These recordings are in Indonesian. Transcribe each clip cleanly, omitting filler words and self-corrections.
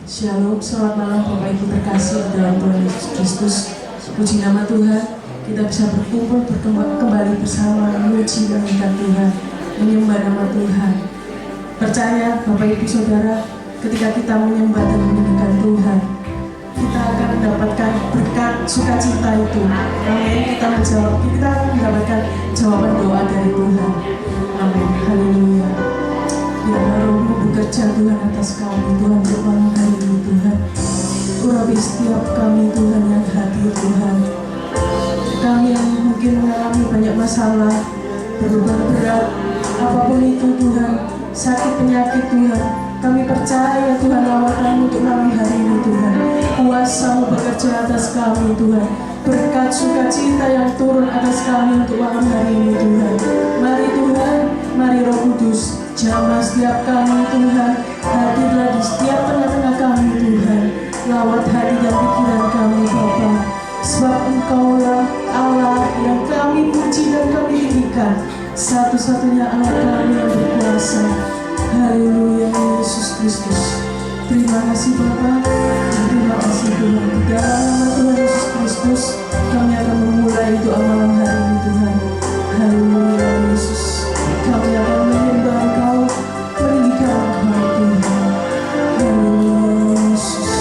Shalom, selamat malam Bapak Ibu terkasih dalam Tuhan Yesus Kristus. Puji nama Tuhan, kita bisa berkumpul kembali bersama, memuji meninggikan Tuhan, menyembah nama Tuhan. Percaya Bapak Ibu Saudara, ketika kita menyembah dan meninggikan Tuhan, kita akan mendapatkan berkat sukacita itu. Amin. Kita akan mendapatkan jawaban doa dari Tuhan. Amin. Haleluya. Biarlah Roh-Mu bekerja Tuhan atas kami, Tuhan, untuk malam hari ini Tuhan. Urapi setiap kami Tuhan yang hadir Tuhan. Kami yang mungkin mengalami banyak masalah, beban berat, apapun itu Tuhan, sakit penyakit Tuhan, kami percaya Tuhan lawatan untuk malam hari ini Tuhan. Kuasa-Mu bekerja atas kami Tuhan. Berkat sukacita yang turun atas kami untuk malam hari ini Tuhan. Mari Tuhan, mari Roh Kudus, jamah setiap kami Tuhan. Hadirlah di setiap tengah-tengah kami Tuhan. Lawat hati dan pikiran kami Bapa. Sebab Engkaulah Allah yang kami puji dan kami tinggikan. Satu-satunya Allah kami yang berkuasa. Haleluya Yesus Kristus. Terima kasih Bapa. Terima kasih Tuhan. Di dalam nama Tuhan Yesus Kristus kami akan memulai doa malam hari ini Tuhan. Haleluya Yesus. Kami akan menyembah Engkau, meninggikan Engkau Tuhan. Haleluya Yesus.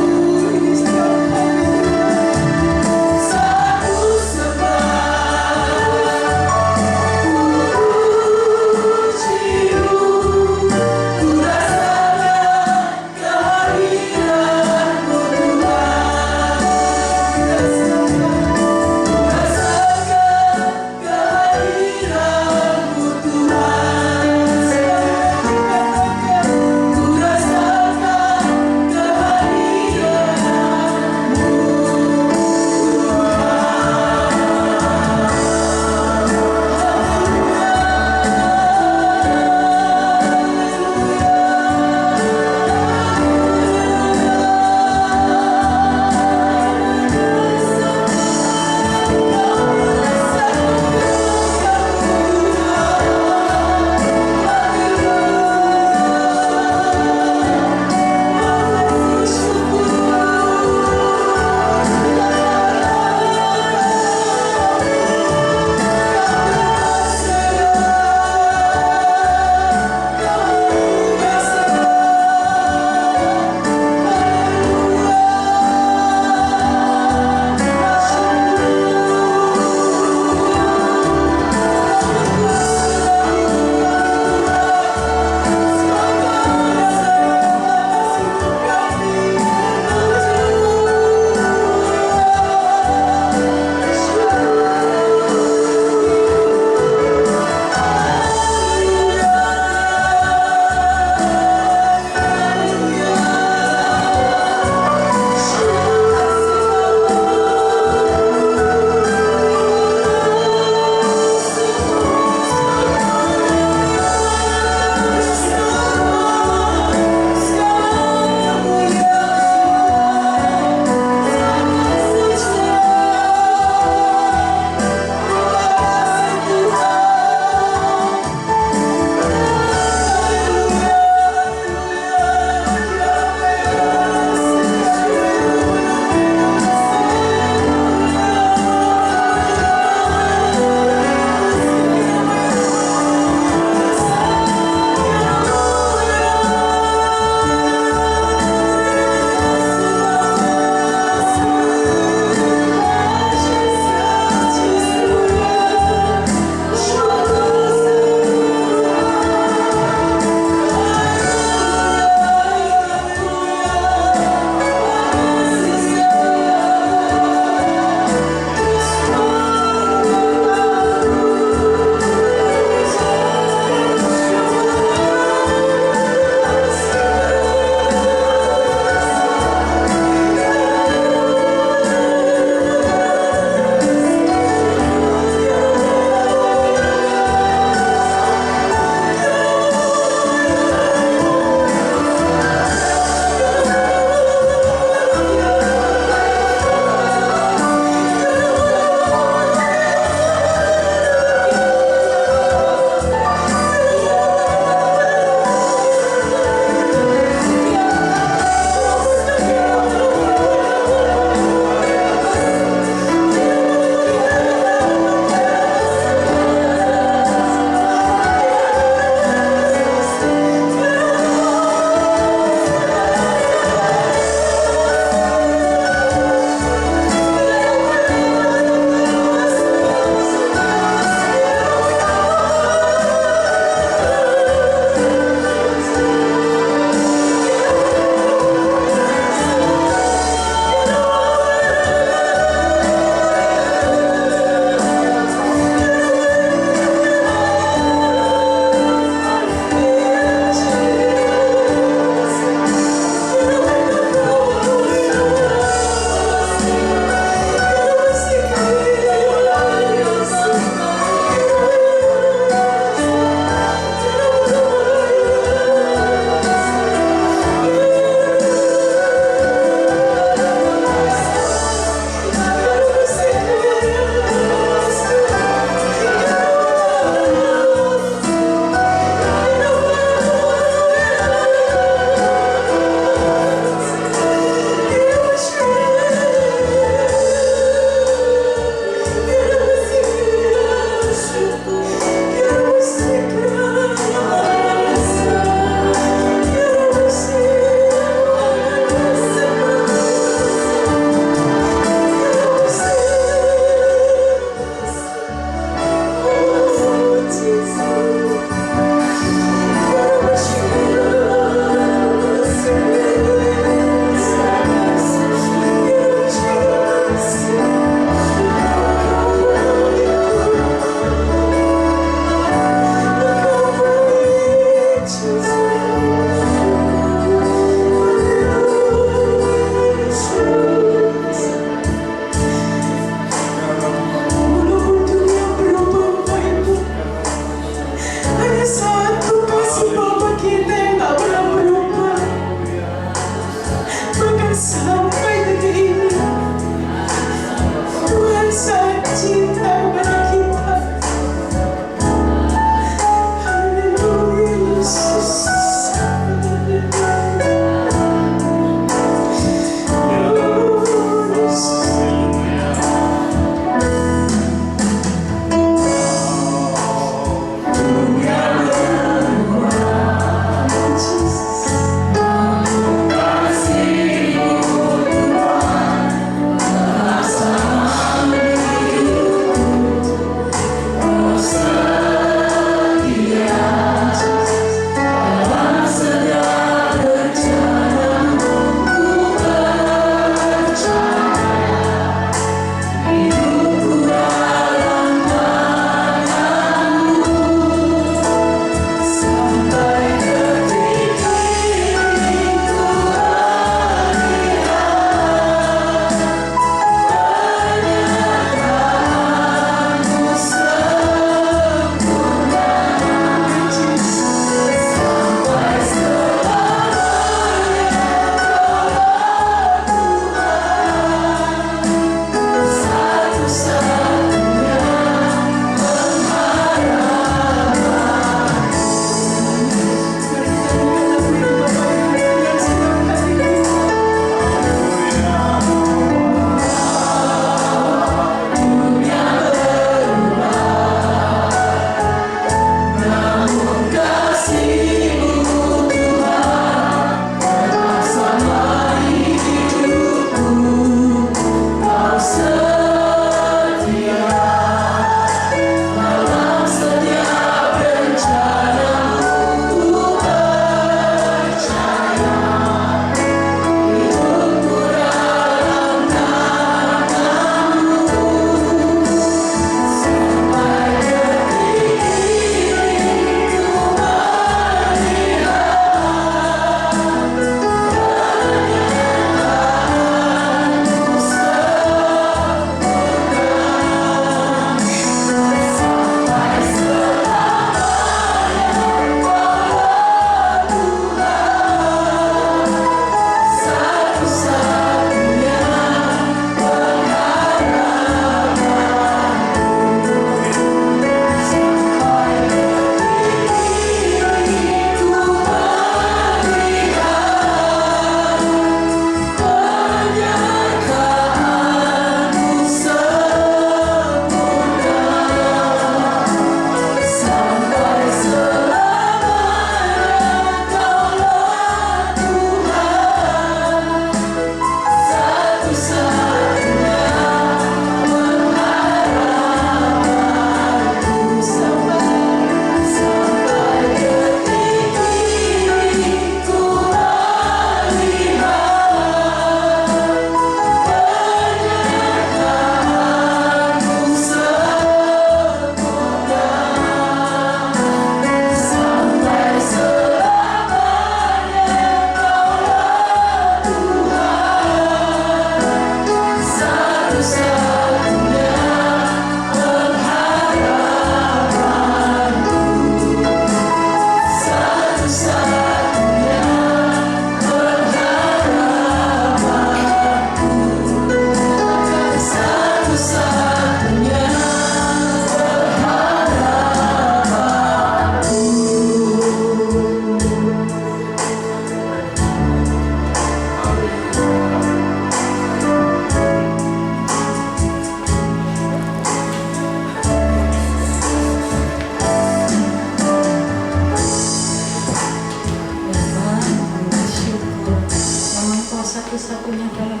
satu-satunya dalam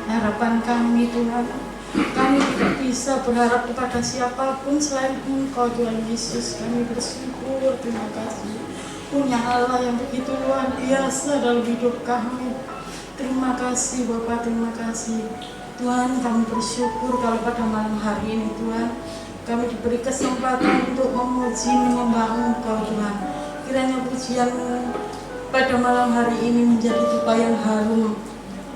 harapan kami Tuhan. Kami tidak bisa berharap kepada siapapun selain Engkau Tuhan Yesus. Kami bersyukur, terima kasih punya Allah yang begitu luar biasa dalam hidup kami. Terima kasih Bapak, terima kasih Tuhan. Kami bersyukur kalau pada malam hari ini Tuhan kami diberi kesempatan untuk memuji, menyembah Engkau Tuhan. Kiranya pujian pada malam hari ini menjadi dupa yang harum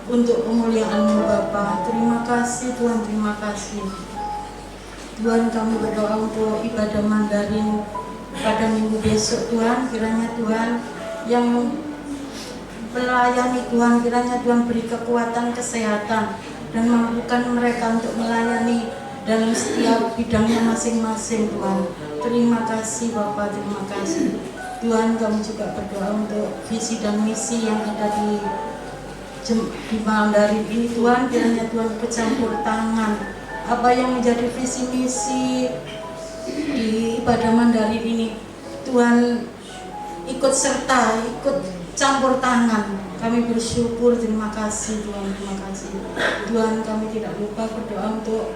untuk kemuliaan-Mu Bapa. Terima kasih Tuhan, terima kasih Tuhan. Kami berdoa untuk ibadah Mandarin pada minggu besok Tuhan. Kiranya Tuhan yang melayani Tuhan, kiranya Tuhan beri kekuatan, kesehatan, dan mampukan mereka untuk melayani dalam setiap bidangnya masing-masing Tuhan. Terima kasih Bapak, terima kasih Tuhan. Kami juga berdoa untuk visi dan misi yang ada di Mandarin ini Tuhan. Kiranya Tuhan bercampur tangan apa yang menjadi visi misi di ibadah Mandarin ini Tuhan, ikut serta, ikut campur tangan. Kami bersyukur, terima kasih Tuhan, terima kasih Tuhan. Kami tidak lupa berdoa untuk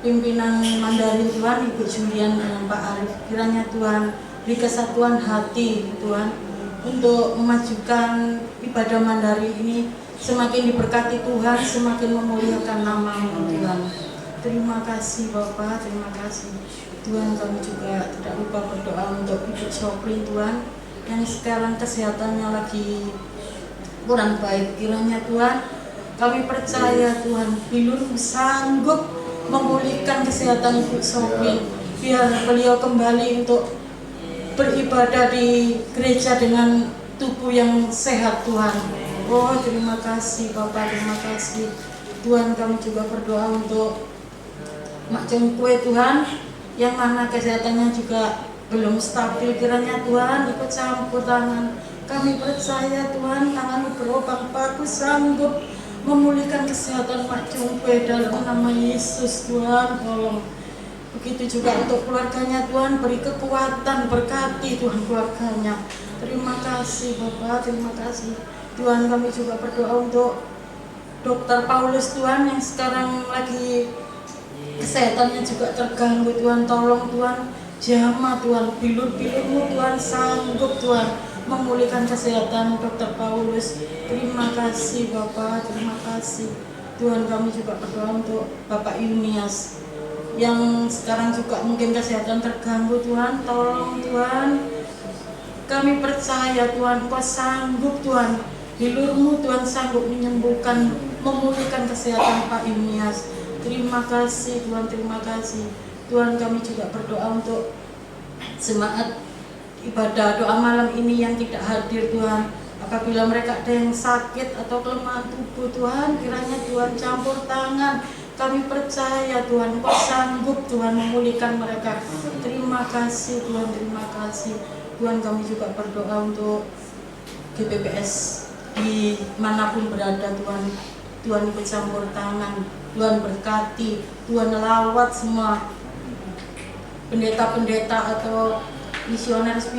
pimpinan Mandarin Tuhan, Ibu Julian dengan Pak Arif. Kiranya Tuhan beri kesatuan hati Tuhan untuk memajukan ibadah Mandarin ini semakin diberkati Tuhan, semakin memuliakan nama-Mu Tuhan. Terima kasih Bapak, terima kasih Tuhan. Kami juga tidak lupa berdoa untuk Ibu Soplin Tuhan yang sekarang kesehatannya lagi kurang baik. Kiranya Tuhan kami percaya Tuhan Bilur sanggup memulihkan kesehatan Ibu Sophie, biar beliau kembali untuk beribadah di gereja dengan tubuh yang sehat Tuhan. Oh terima kasih Bapak, terima kasih Tuhan. Kami juga berdoa untuk Mak Cengkue Tuhan, yang mana kesehatannya juga belum stabil. Kiranya Tuhan ikut campur tangan. Kami percaya Tuhan, tangan-Mu berobak bagus sanggup memulihkan kesehatan Pak Cungkwe dalam nama Yesus Tuhan. Tolong begitu juga untuk keluarganya Tuhan, beri kekuatan, berkati Tuhan keluarganya. Terima kasih Bapak, terima kasih Tuhan. Kami juga berdoa untuk Dr. Paulus Tuhan yang sekarang lagi kesehatannya juga terganggu Tuhan. Tolong Tuhan, jamah Tuhan, bilur-bilur-Mu Tuhan sanggup Tuhan memulihkan kesehatan Dr. Paulus. Terima kasih Bapak, terima kasih Tuhan. Kami juga berdoa untuk Bapak Yunias yang sekarang juga mungkin kesehatan terganggu Tuhan. Tolong Tuhan, kami percaya Tuhan Engkau sanggup Tuhan. Bilur-Mu Tuhan sanggup menyembuhkan, memulihkan kesehatan Pak Yunias. Terima kasih Tuhan, terima kasih Tuhan. Kami juga berdoa untuk jemaat ibadah doa malam ini yang tidak hadir Tuhan. Apabila mereka ada yang sakit atau kelemahan tubuh Tuhan, kiranya Tuhan campur tangan. Kami percaya Tuhan Engkau sanggup Tuhan memulihkan mereka. Terima kasih Tuhan, terima kasih Tuhan. Kami juga berdoa untuk GPPS di manapun berada Tuhan. Tuhan ikut campur tangan, Tuhan berkati, Tuhan lawat semua pendeta-pendeta atau misionaris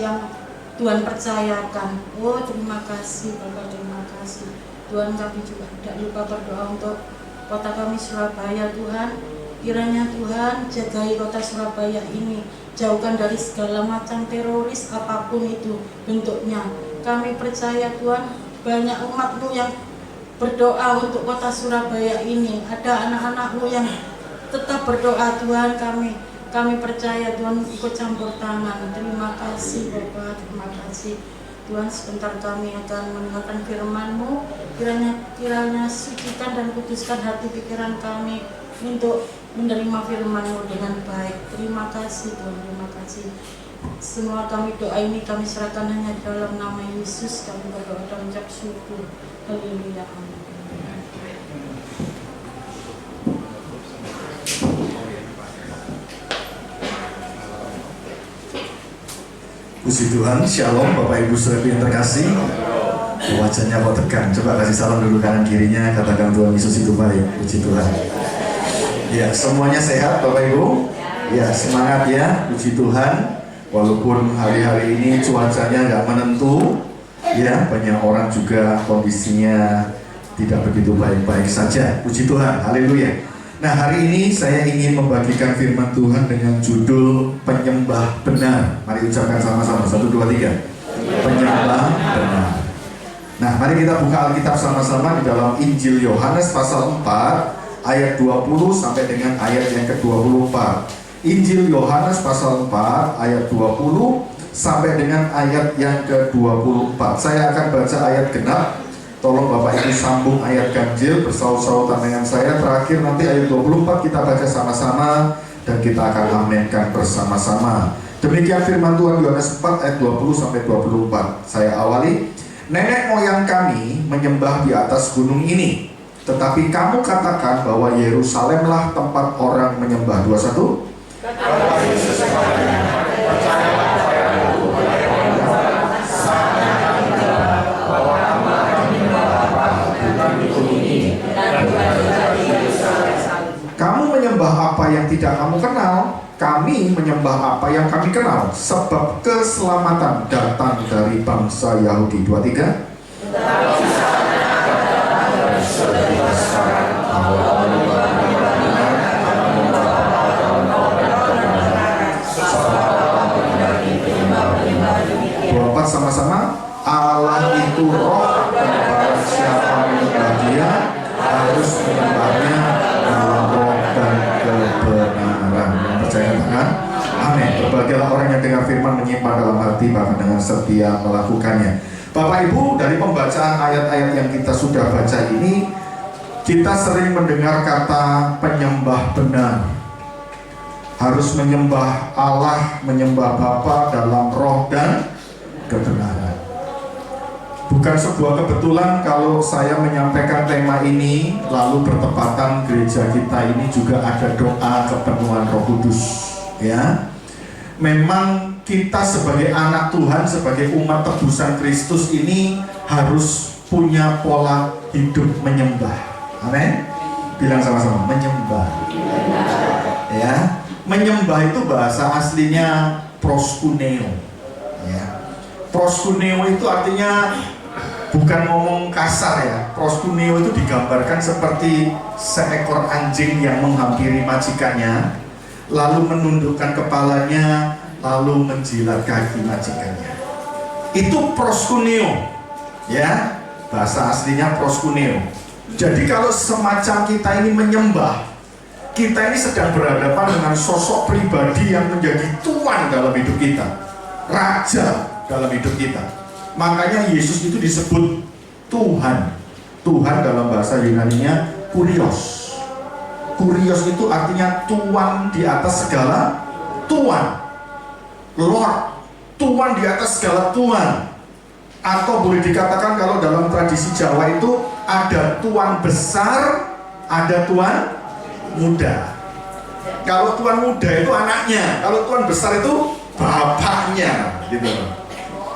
yang Tuhan percayakan. Oh terima kasih Bapak, terima kasih Tuhan. Kami juga tidak lupa berdoa untuk kota kami Surabaya Tuhan. Kiranya Tuhan jagai kota Surabaya ini, jauhkan dari segala macam teroris apapun itu bentuknya. Kami percaya Tuhan, banyak umat-Mu yang berdoa untuk kota Surabaya ini. Ada anak-anak-Mu yang tetap berdoa Tuhan. Kami percaya Tuhan ikut campur tangan. Terima kasih Bapak, terima kasih Tuhan. Sebentar kami akan mendengarkan firman-Mu. Kiranya sucikan dan kuduskan hati pikiran kami untuk menerima firman-Mu dengan baik. Terima kasih Tuhan, terima kasih. Semua kami doa ini kami serahkan hanya dalam nama Yesus. Kami berdoa dan mengucap syukur. Haleluya, amin. Puji Tuhan, Shalom Bapak Ibu Saudara yang terkasih. Wajahnya kok tegang, coba kasih salam dulu kanan kirinya, katakan Tuhan Yesus itu baik. Puji Tuhan. Ya, semuanya sehat Bapak Ibu. Ya, semangat ya, puji Tuhan. Walaupun hari-hari ini cuacanya nggak menentu, Ya, banyak orang juga kondisinya tidak begitu baik-baik saja. Puji Tuhan, haleluya. Nah, hari ini saya ingin membagikan firman Tuhan dengan judul penyembah benar. Mari ucapkan sama-sama, 1, 2, 3. Penyembah benar. Nah, mari kita buka Alkitab sama-sama di dalam Injil Yohanes pasal 4 ayat 20 sampai dengan ayat yang ke-24. Injil Yohanes pasal 4 ayat 20 sampai dengan ayat yang ke-24. Saya akan baca ayat genap. Tolong Bapak Ibu sambung ayat ganjil bersaut-sautan dengan saya. Terakhir nanti ayat 24 kita baca sama-sama dan kita akan amenkan bersama-sama. Demikian firman Tuhan Yohanes 4 ayat 20 sampai 24. Saya awali. Nenek moyang kami menyembah di atas gunung ini, tetapi kamu katakan bahwa Yerusalemlah tempat orang menyembah. 21. Kamu menyembah apa yang tidak kamu kenal, kami menyembah apa yang kami kenal, sebab keselamatan datang dari bangsa Yahudi. 23. Sama-sama. Allah itu roh, dan barang siapa menyembah Dia harus menyembahnya dalam roh dan kebenaran. Yang percaya katakan amin. Berbahagialah orang yang dengar firman menyimpan dalam hati, bahkan dengan setia melakukannya. Bapak Ibu, dari pembacaan ayat-ayat yang kita sudah baca ini, kita sering mendengar kata penyembah benar. Harus menyembah Allah, menyembah Bapa dalam roh dan kebenaran. Bukan sebuah kebetulan kalau saya menyampaikan tema ini lalu bertepatan gereja kita ini juga ada doa kepenuhan Roh Kudus, ya. Memang kita sebagai anak Tuhan, sebagai umat tebusan Kristus ini harus punya pola hidup menyembah. Amin. Bilang sama-sama, menyembah. Ya. Menyembah itu bahasa aslinya proskuneo. Ya. Proskuneo itu artinya bukan ngomong kasar ya. Proskuneo itu digambarkan seperti seekor anjing yang menghampiri majikannya, lalu menundukkan kepalanya, lalu menjilat kaki majikannya. Itu proskuneo, ya, bahasa aslinya proskuneo. Jadi kalau semacam kita ini menyembah, kita ini sedang berhadapan dengan sosok pribadi yang menjadi tuan dalam hidup kita, raja dalam hidup kita. Makanya Yesus itu disebut Tuhan. Tuhan dalam bahasa Yunaninya Kurios. Kurios itu artinya tuan di atas segala tuan. Lord, tuan di atas segala tuan. Atau boleh dikatakan kalau dalam tradisi Jawa itu ada tuan besar, ada tuan muda. Kalau tuan muda itu anaknya, kalau tuan besar itu bapaknya, gitu.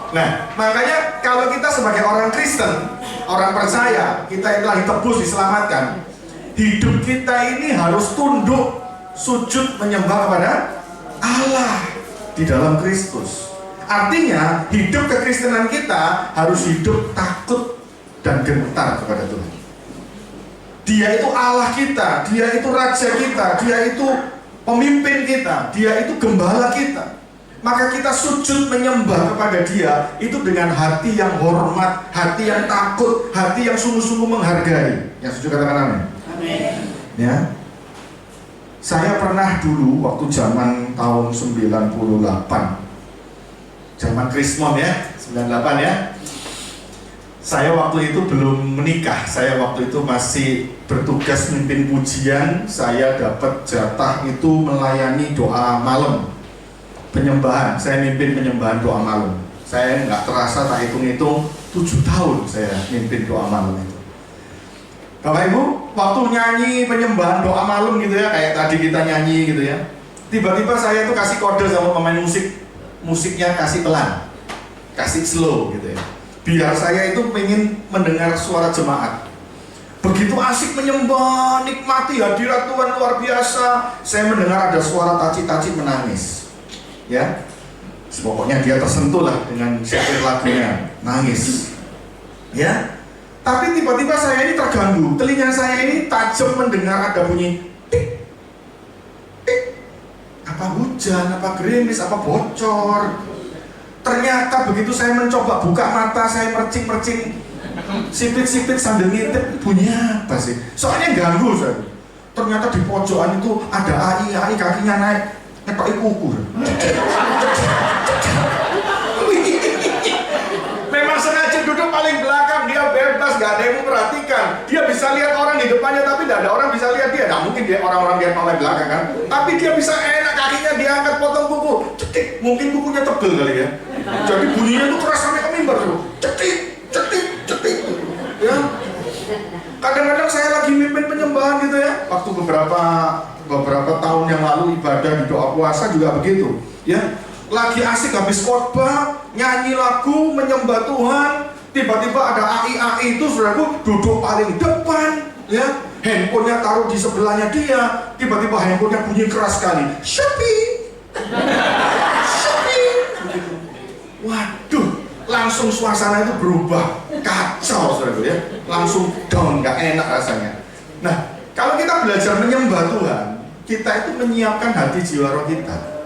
Nah, makanya kalau kita sebagai orang Kristen, orang percaya, kita yang telah ditebus, diselamatkan, hidup kita ini harus tunduk, sujud, menyembah kepada Allah di dalam Kristus. Artinya, hidup kekristenan kita harus hidup takut dan gentar kepada Tuhan. Dia itu Allah kita, Dia itu Raja kita, Dia itu pemimpin kita, Dia itu gembala kita. Maka kita sujud menyembah kepada Dia itu dengan hati yang hormat, hati yang takut, hati yang sungguh-sungguh menghargai. Yang setuju katakan amin. Amin. Ya. Saya pernah dulu waktu zaman tahun 98, zaman Krismon ya, 98 ya. Saya waktu itu belum menikah, saya waktu itu masih bertugas mimpin pujian. Saya dapat jatah itu melayani doa malam, penyembahan. Saya mimpin penyembahan doa malam. Saya nggak terasa, tak hitung-hitung 7 tahun saya mimpin doa malam itu. Bapak Ibu, waktu nyanyi penyembahan doa malam gitu ya, kayak tadi kita nyanyi gitu ya, tiba-tiba saya tuh kasih kode sama pemain musik, musiknya kasih pelan, kasih slow gitu ya, biar saya itu pengen mendengar suara jemaat. Begitu asik menyembah, nikmati hadirat Tuhan luar biasa, saya mendengar ada suara tacit-tacit menangis. Ya, Pokoknya dia tersentuh lah dengan syair lagunya, nangis. Ya, tapi tiba-tiba saya ini terganggu, telinga saya ini tajam mendengar ada bunyi tik, tik. Apa hujan, apa gerimis, apa bocor. Ternyata begitu saya mencoba buka mata, saya mercing-mercing, sipit-sipit sambil ngintip, bunyi apa sih? Soalnya ganggu saya. Ternyata di pojokan itu ada AI kakinya naik, ngetok kuku. Memang sengaja duduk paling belakang, dia bebas, gak ada yang memperhatikan. Dia bisa lihat orang di depannya, tapi tidak ada orang bisa lihat dia. Nah mungkin dia orang-orang lihat paling belakang kan, tapi dia bisa enak kakinya diangkat potong kuku, cetik. Mungkin kukunya tebel kali ya. Jadi bunyinya itu keras sampai ke mimbar tuh, cetik, cetik, cetik. Ya. Kadang-kadang saya lagi mimpin penyembahan gitu ya. Waktu beberapa tahun yang lalu ibadah di doa puasa juga begitu. Ya, lagi asik habis khotbah, nyanyi lagu, menyembah Tuhan, tiba-tiba ada AI itu saudaraku duduk paling depan, ya, handphonenya taruh di sebelahnya dia, tiba-tiba handphonenya bunyi keras sekali, Shopee, Shopee, begitu. Waduh, langsung suasana itu berubah, kacau saudaraku ya, langsung down, nggak enak rasanya. Nah, kalau kita belajar menyembah Tuhan, kita itu menyiapkan hati jiwa roh kita.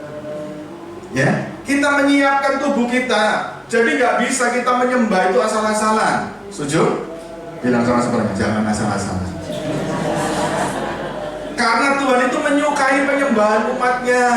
Ya, kita menyiapkan tubuh kita. Jadi nggak bisa kita menyembah itu asal-asalan. Setuju? Bilang sama sebenarnya, jangan asal-asalan. Karena Tuhan itu menyukai penyembahan umatnya.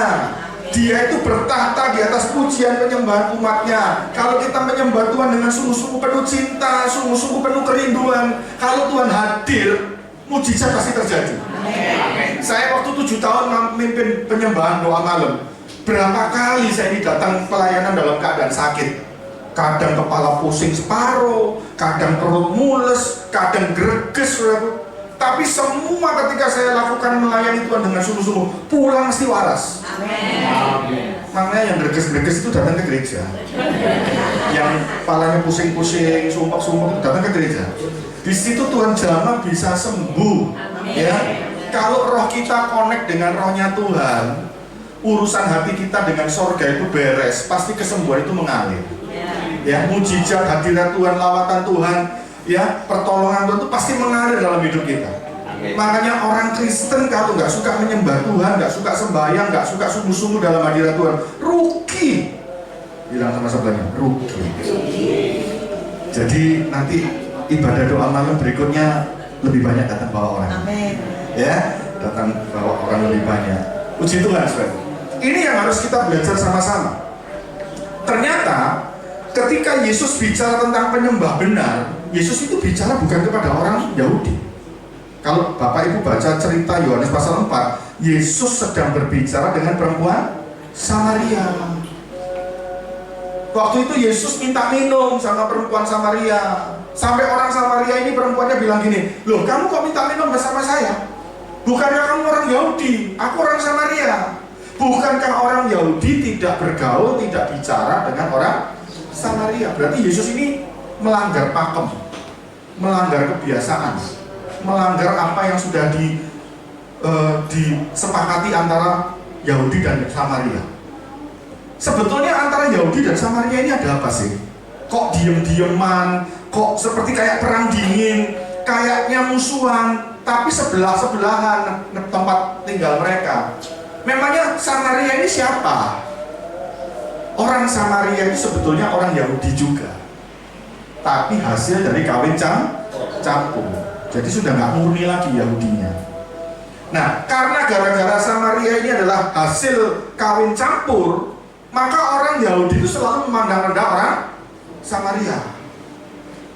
Dia itu bertahta di atas pujian penyembahan umatnya. Kalau kita menyembah Tuhan dengan sungguh-sungguh penuh cinta, sungguh-sungguh penuh kerinduan, kalau Tuhan hadir, mujizat pasti terjadi. Amin. Saya waktu 7 tahun memimpin penyembahan doa malam, berapa kali saya ini datang pelayanan dalam keadaan sakit. Kadang kepala pusing separuh, kadang perut mules, kadang greges. Tapi semua ketika saya lakukan melayani Tuhan dengan sungguh-sungguh, pulang mesti waras. Amin. Makanya yang greges-greges itu datang ke gereja. Yang kepalanya pusing-pusing, sumpah-sumpah itu datang ke gereja. Di situ Tuhan jamah bisa sembuh. Ya, kalau roh kita connect dengan rohnya Tuhan, urusan hati kita dengan sorga itu beres, pasti kesembuhan itu mengalir. Ya, mujizat hadirat Tuhan, lawatan Tuhan, ya, pertolongan Tuhan itu pasti mengalir dalam hidup kita. Makanya orang Kristen kalau nggak suka menyembah Tuhan, nggak suka sembahyang, nggak suka sungguh-sungguh dalam hadirat Tuhan, rugi. Bilang sama sebelahnya, rugi. Jadi nanti ibadah doa malam berikutnya lebih banyak datang bawa orang. Amin. Ya, datang bawa orang lebih banyak. Puji Tuhan, saudara. Ini yang harus kita belajar sama-sama. Ternyata ketika Yesus bicara tentang penyembah benar, Yesus itu bicara bukan kepada orang Yahudi. Kalau Bapak Ibu baca cerita Yohanes pasal 4, Yesus sedang berbicara dengan perempuan Samaria. Waktu itu Yesus minta minum sama perempuan Samaria. Sampai orang Samaria ini perempuannya bilang gini, loh kamu kok minta minum bersama saya? Bukankah kamu orang Yahudi? Aku orang Samaria. Bukankah orang Yahudi tidak bergaul, tidak bicara dengan orang Samaria? Berarti Yesus ini melanggar pakem, melanggar kebiasaan, melanggar apa yang sudah disepakati antara Yahudi dan Samaria. Sebetulnya antara Yahudi dan Samaria ini ada apa sih? Kok diem-dieman, kok seperti kayak perang dingin, kayaknya musuhan, tapi sebelah-sebelahan tempat tinggal mereka. Memangnya Samaria ini siapa? Orang Samaria itu sebetulnya orang Yahudi juga, tapi hasil dari kawin campur. Jadi sudah nggak murni lagi Yahudinya. Nah, karena gara-gara Samaria ini adalah hasil kawin campur, maka orang Yahudi itu selalu memandang rendah orang Samaria.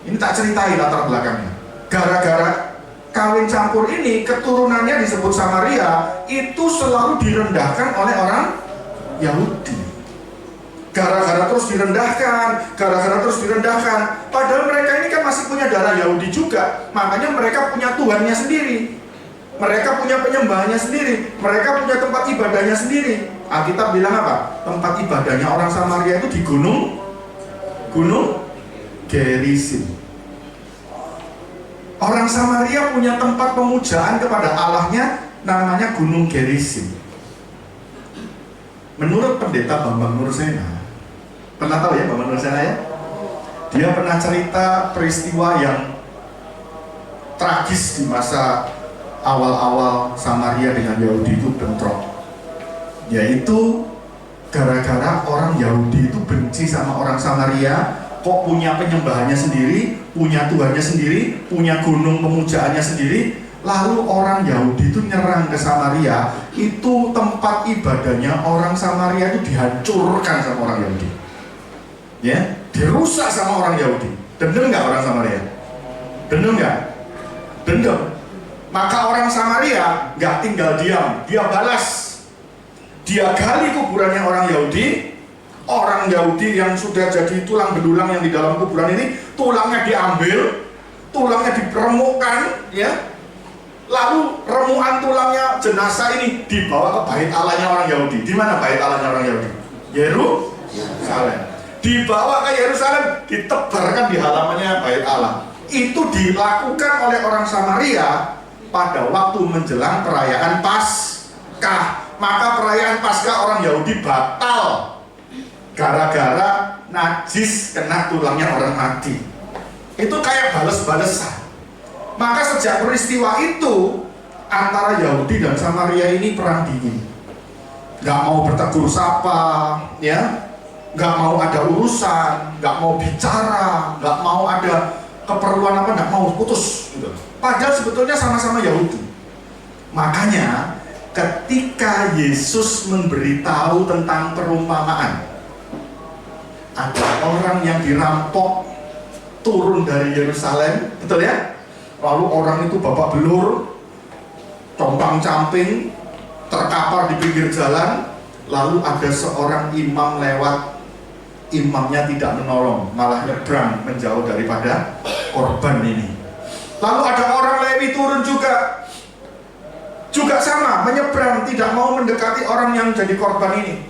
Ini tak ceritain latar belakangnya. Gara-gara kawin campur ini, keturunannya disebut Samaria, itu selalu direndahkan oleh orang Yahudi. Gara-gara terus direndahkan, padahal mereka ini kan masih punya darah Yahudi juga. Makanya mereka punya Tuhannya sendiri, mereka punya penyembahannya sendiri, mereka punya tempat ibadahnya sendiri. Alkitab bilang apa? Tempat ibadahnya orang Samaria itu di gunung Gerizim. Orang Samaria punya tempat pemujaan kepada Allahnya, namanya Gunung Gerizim. Menurut pendeta Bambang Nursena, Pernah tahu ya Bapak Nursena ya? Dia pernah cerita peristiwa yang tragis di masa awal-awal Samaria dengan Yahudi itu bentrok. Yaitu gara-gara orang Yahudi itu benci sama orang Samaria, kok punya penyembahannya sendiri, punya Tuhannya sendiri, punya gunung pemujaannya sendiri. Lalu orang Yahudi itu nyerang ke Samaria, itu tempat ibadahnya orang Samaria itu dihancurkan sama orang Yahudi. Ya, dirusak sama orang Yahudi. Dendam nggak orang Samaria? Dendam nggak? Dendam. Maka orang Samaria nggak tinggal diam, dia balas. Dia gali kuburannya orang Yahudi. Orang Yahudi yang sudah jadi tulang belulang yang di dalam kuburan ini, tulangnya diambil, tulangnya diperemukkan, ya. Lalu remuan tulangnya jenazah ini dibawa ke bait Allahnya orang Yahudi. Di mana bait Allahnya orang Yahudi? Yerusalem. Dibawa ke Yerusalem, ditebarkan di halamannya bait Allah. Itu dilakukan oleh orang Samaria pada waktu menjelang perayaan Paskah. Maka perayaan Paskah orang Yahudi batal gara-gara najis kena tulangnya orang mati. Itu kayak bales-balesan. Maka sejak peristiwa itu antara Yahudi dan Samaria ini perang dingin. Gak mau bertegur sapa, ya, gak mau ada urusan, gak mau bicara, gak mau ada keperluan apa, gak mau putus gitu. Padahal sebetulnya sama-sama Yahudi. Makanya ketika Yesus memberitahu tentang perumpamaan, ada orang yang dirampok turun dari Yerusalem, betul ya? Lalu orang itu babak belur, compang-camping, terkapar di pinggir jalan. Lalu ada seorang imam lewat, imamnya tidak menolong, malah nyebrang menjauh daripada korban ini. Lalu ada orang Lewi turun juga sama, menyeberang, tidak mau mendekati orang yang jadi korban ini.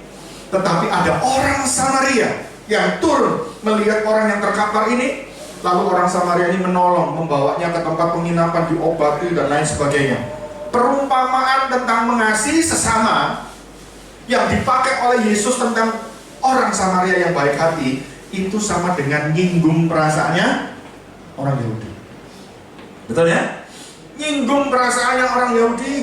Tetapi ada orang Samaria yang turun melihat orang yang terkapar ini. Lalu orang Samaria ini menolong, membawanya ke tempat penginapan, diobati dan lain sebagainya. Perumpamaan tentang mengasihi sesama yang dipakai oleh Yesus tentang orang Samaria yang baik hati, itu sama dengan nyinggung perasaannya orang Yahudi. Betul ya? Nyinggung perasaannya orang Yahudi.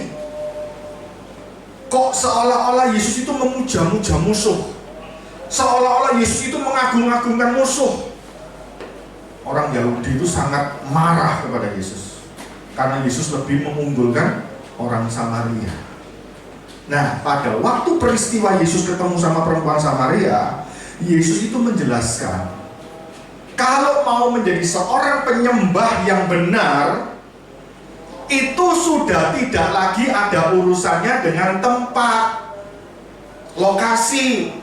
Kok seolah-olah Yesus itu memuja-muja musuh, seolah-olah Yesus itu mengagung-agungkan musuh. Orang Yahudi itu sangat marah kepada Yesus karena Yesus lebih mengunggulkan orang Samaria. Nah, pada waktu peristiwa Yesus ketemu sama perempuan Samaria, Yesus itu menjelaskan, kalau mau menjadi seorang penyembah yang benar, itu sudah tidak lagi ada urusannya dengan tempat, lokasi.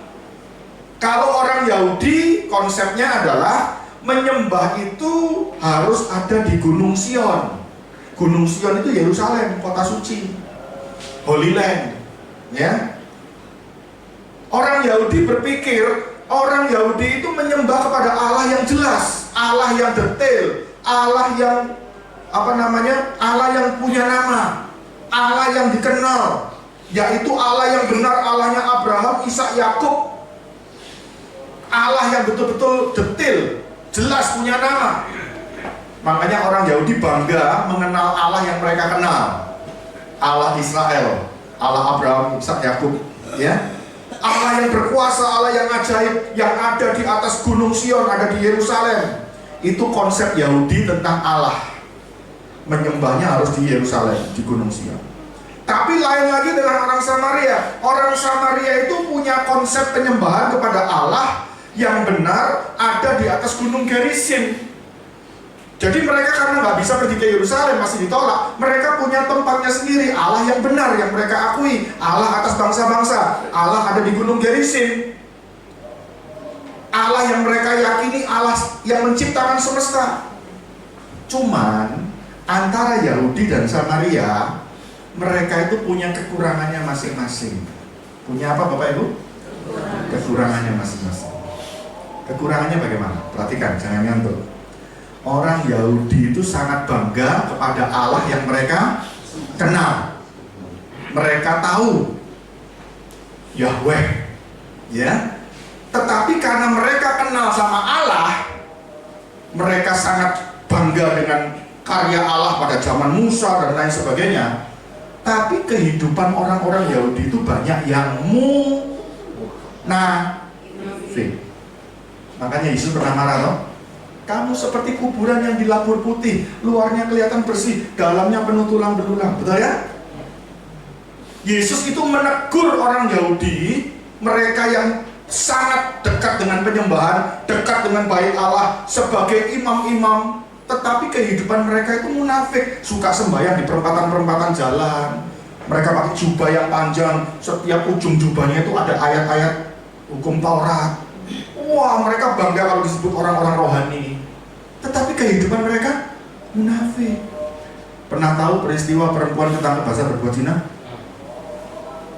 Kalau orang Yahudi, konsepnya adalah menyembah itu harus ada di Gunung Sion. Gunung Sion itu Yerusalem, kota suci, Holy Land, ya. Orang Yahudi berpikir, orang Yahudi itu menyembah kepada Allah yang jelas, Allah yang detail, Allah yang Allah yang punya nama, Allah yang dikenal, yaitu Allah yang benar, Allahnya Abraham, Ishak, Yakub, Allah yang betul-betul detail, jelas punya nama. Makanya orang Yahudi bangga mengenal Allah yang mereka kenal, Allah Israel, Allah Abraham, Ishak, Yakub, ya. Allah yang berkuasa, Allah yang ajaib, yang ada di atas Gunung Sion, ada di Yerusalem. Itu konsep Yahudi tentang Allah. Menyembahnya harus di Yerusalem, di Gunung Sion. Tapi lain lagi dengan orang Samaria. Orang Samaria itu punya konsep penyembahan kepada Allah yang benar ada di atas Gunung Gerizim. Jadi mereka karena nggak bisa pergi ke Yerusalem, masih ditolak. Mereka punya tempatnya sendiri, Allah yang benar yang mereka akui, Allah atas bangsa-bangsa. Allah ada di Gunung Gerizim. Allah yang mereka yakini, Allah yang menciptakan semesta. Cuman antara Yahudi dan Samaria, mereka itu punya kekurangannya masing-masing. Punya apa Bapak Ibu? Kekurangannya masing-masing. Kekurangannya bagaimana? Perhatikan, jangan ngantuk. Orang Yahudi itu sangat bangga kepada Allah yang mereka kenal. Mereka tahu Yahweh, ya. Tetapi karena mereka kenal sama Allah, mereka sangat bangga dengan karya Allah pada zaman Musa dan lain sebagainya. Tapi kehidupan orang-orang Yahudi itu banyak yang munafik. Makanya Yesus pernah marah loh. Kamu seperti kuburan yang dilapur putih, luarnya kelihatan bersih, dalamnya penuh tulang belulang. Betul ya? Yesus itu menegur orang Yahudi, mereka yang sangat dekat dengan penyembahan, dekat dengan bait Allah sebagai imam-imam, tetapi kehidupan mereka itu munafik, suka sembahyang di perempatan-perempatan jalan. Mereka pakai jubah yang panjang, setiap ujung jubahnya itu ada ayat-ayat hukum Taurat. Wah, mereka bangga kalau disebut orang-orang rohani, tetapi kehidupan mereka munafik. Pernah tahu peristiwa perempuan ketangkep basah berbuat zina?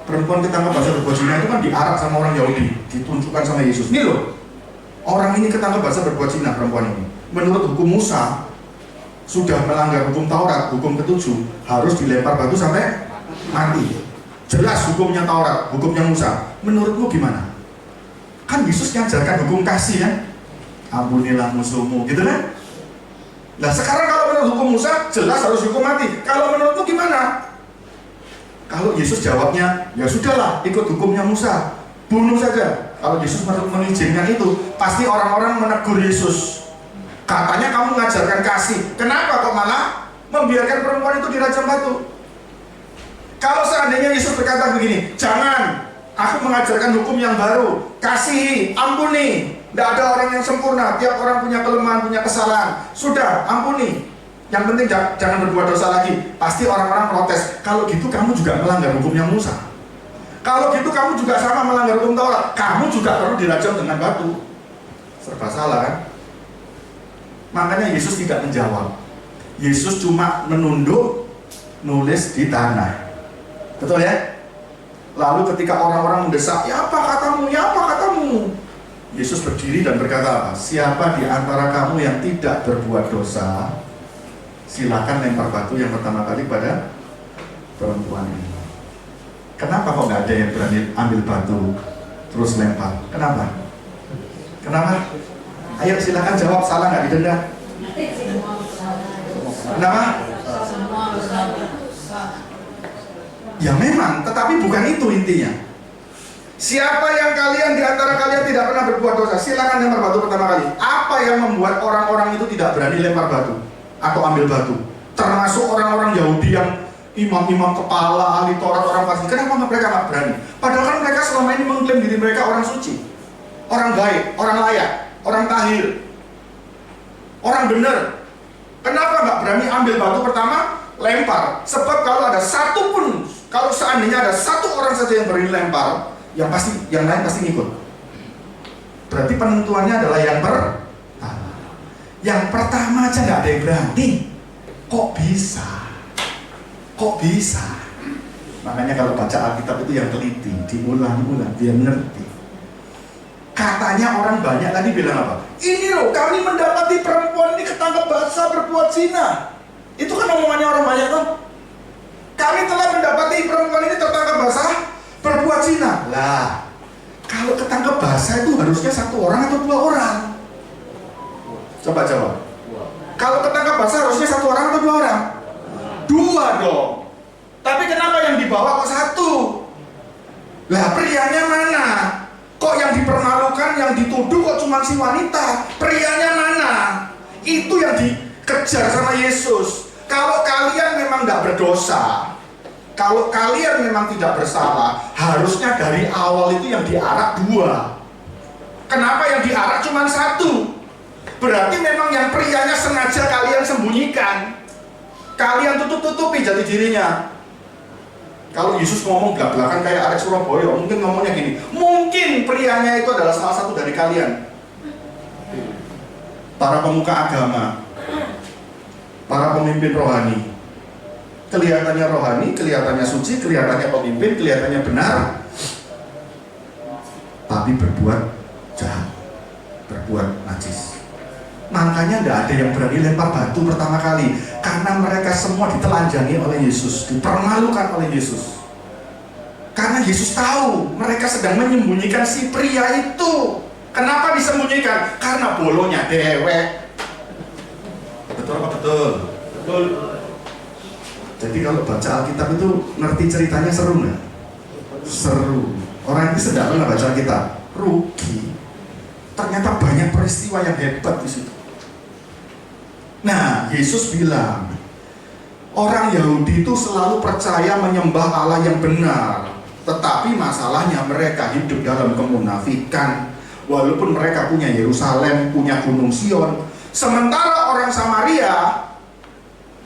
Perempuan ketangkep basah berbuat zina itu kan diarak sama orang Yahudi, ditunjukkan sama Yesus. Nih loh, orang ini ketangkep basah berbuat zina, perempuan ini. Menurut hukum Musa, sudah melanggar hukum Taurat, hukum ke-7, harus dilempar batu sampai mati. Jelas hukumnya Taurat, hukumnya Musa. Menurutmu gimana? Kan Yesus ngajarkan hukum kasih kan? Ampunilah musuhmu, gitu kan? Nah sekarang kalau menurut hukum Musa, jelas harus hukum mati. Kalau menurutmu gimana? Kalau Yesus jawabnya, ya sudahlah, ikut hukumnya Musa, bunuh saja. Kalau Yesus mengizinkan itu, pasti orang-orang menegur Yesus. Katanya kamu mengajarkan kasih, kenapa kok malah membiarkan perempuan itu dirajam batu? Kalau seandainya Yesus berkata begini, jangan, aku mengajarkan hukum yang baru, kasihi, ampuni. Tidak ada orang yang sempurna, tiap orang punya kelemahan, punya kesalahan. Sudah, ampuni. Yang penting jangan berbuat dosa lagi. Pasti orang-orang protes. Kalau gitu kamu juga melanggar hukumnya Musa. Kalau gitu kamu juga sama melanggar hukum Taurat. Kamu juga perlu dirajam dengan batu. Serba salah kan? Makanya Yesus tidak menjawab. Yesus cuma menunduk, nulis di tanah. Betul ya? Lalu ketika orang-orang mendesak, ya apa katamu, ya apa katamu? Yesus berdiri dan berkata, siapa di antara kamu yang tidak berbuat dosa, silakan lempar batu yang pertama kali pada perempuan ini. Kenapa kok nggak ada yang berani ambil batu terus lempar? Kenapa? Kenapa? Ayo silakan jawab, salah nggak didenda? Kenapa? Ya memang, tetapi bukan itu intinya. Siapa yang kalian di antara kalian tidak pernah berbuat dosa, silakan lempar batu pertama kali. Apa yang membuat orang-orang itu tidak berani lempar batu atau ambil batu? Termasuk orang-orang Yahudi yang imam-imam kepala, ahli Taurat, orang Farisi. Kenapa mereka nggak berani? Padahal kan mereka selama ini mengklaim diri mereka orang suci, orang baik, orang layak, orang tahir, orang benar. Kenapa nggak berani ambil batu pertama, lempar? Sebab kalau ada satu pun, kalau seandainya ada satu orang saja yang berani lempar, yang lain pasti ngikut. Berarti penentuannya adalah yang pertama. Yang pertama aja nggak ada yang berani. Kok bisa? Kok bisa? Makanya kalau baca Alkitab itu yang teliti, diulang-ulang, biar ngerti. Katanya orang banyak tadi bilang apa? Ini loh, kami mendapati perempuan ini ketangkep basah berbuat zina. Itu kan omongannya orang banyak tuh. Kami telah mendapati perempuan ini tertangkap basah berbuat zina. Lah, kalau ketangkep basah itu harusnya satu orang atau dua orang? Coba jawab. Kalau ketangkap basah harusnya satu orang atau dua orang? Dua dong. Tapi kenapa yang dibawa kok satu? Lah prianya mana? Kok yang dipermalukan, yang dituduh kok cuma si wanita? Prianya mana? Itu yang dikejar sama Yesus. Kalau kalian memang tidak berdosa, kalau kalian memang tidak bersalah, harusnya dari awal itu yang diarak dua. Kenapa yang diarak cuma satu? Berarti memang yang prianya sengaja kalian sembunyikan, kalian tutup-tutupi jati dirinya. Kalau Yesus ngomong belak-belakan kayak Alex Surabaya, mungkin ngomongnya gini, mungkin prianya itu adalah salah satu dari kalian, para pemuka agama, para pemimpin rohani. Kelihatannya rohani, kelihatannya suci, kelihatannya pemimpin, kelihatannya benar, tapi berbuat jahat, berbuat najis. Makanya tidak ada yang berani lempar batu pertama kali, karena mereka semua ditelanjangi oleh Yesus, dipermalukan oleh Yesus. Karena Yesus tahu mereka sedang menyembunyikan si pria itu. Kenapa disembunyikan? Karena bolonya dewek. Betul apa betul? Betul. Jadi kalau baca Alkitab itu ngerti ceritanya seru nggak? Seru. Orang itu sedang pernah baca Alkitab, rugi. Ternyata banyak peristiwa yang hebat di situ. Nah, Yesus bilang, orang Yahudi itu selalu percaya menyembah Allah yang benar. Tetapi masalahnya mereka hidup dalam kemunafikan. Walaupun mereka punya Yerusalem, punya Gunung Sion. Sementara orang Samaria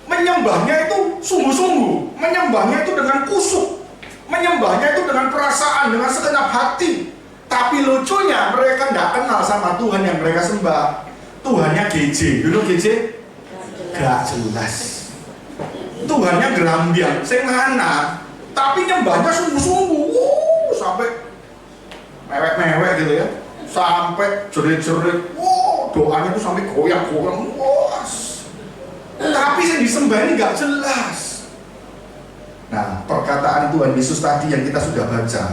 menyembahnya itu sungguh-sungguh. Menyembahnya itu dengan kusuk. Menyembahnya itu dengan perasaan, dengan segenap hati. Tapi lucunya mereka tidak kenal sama Tuhan yang mereka sembah. Tuhannya GJ. Dulu GJ? Gak jelas. Tuhannya gerambian, sengana. Tapi nyembahnya sungguh-sungguh, sampai mewek-mewek gitu ya, sampai jerit-jerit, doanya itu sampai goyang-goyang, tapi yang disembah ini gak jelas. Nah, perkataan Tuhan Yesus tadi yang kita sudah baca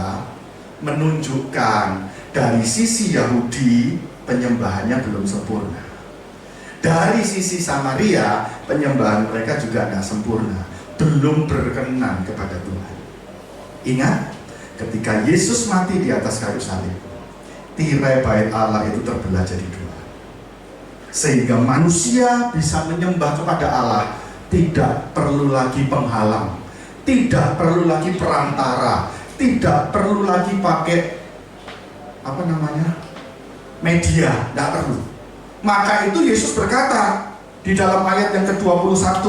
menunjukkan dari sisi Yahudi penyembahannya belum sempurna. Dari sisi Samaria penyembahan mereka juga tidak sempurna, belum berkenan kepada Tuhan. Ingat, ketika Yesus mati di atas kayu salib, tirai bait Allah itu terbelah jadi dua. Sehingga manusia bisa menyembah kepada Allah, tidak perlu lagi penghalang, tidak perlu lagi perantara, tidak perlu lagi pakai media, tidak perlu. Maka itu Yesus berkata di dalam ayat yang ke-21,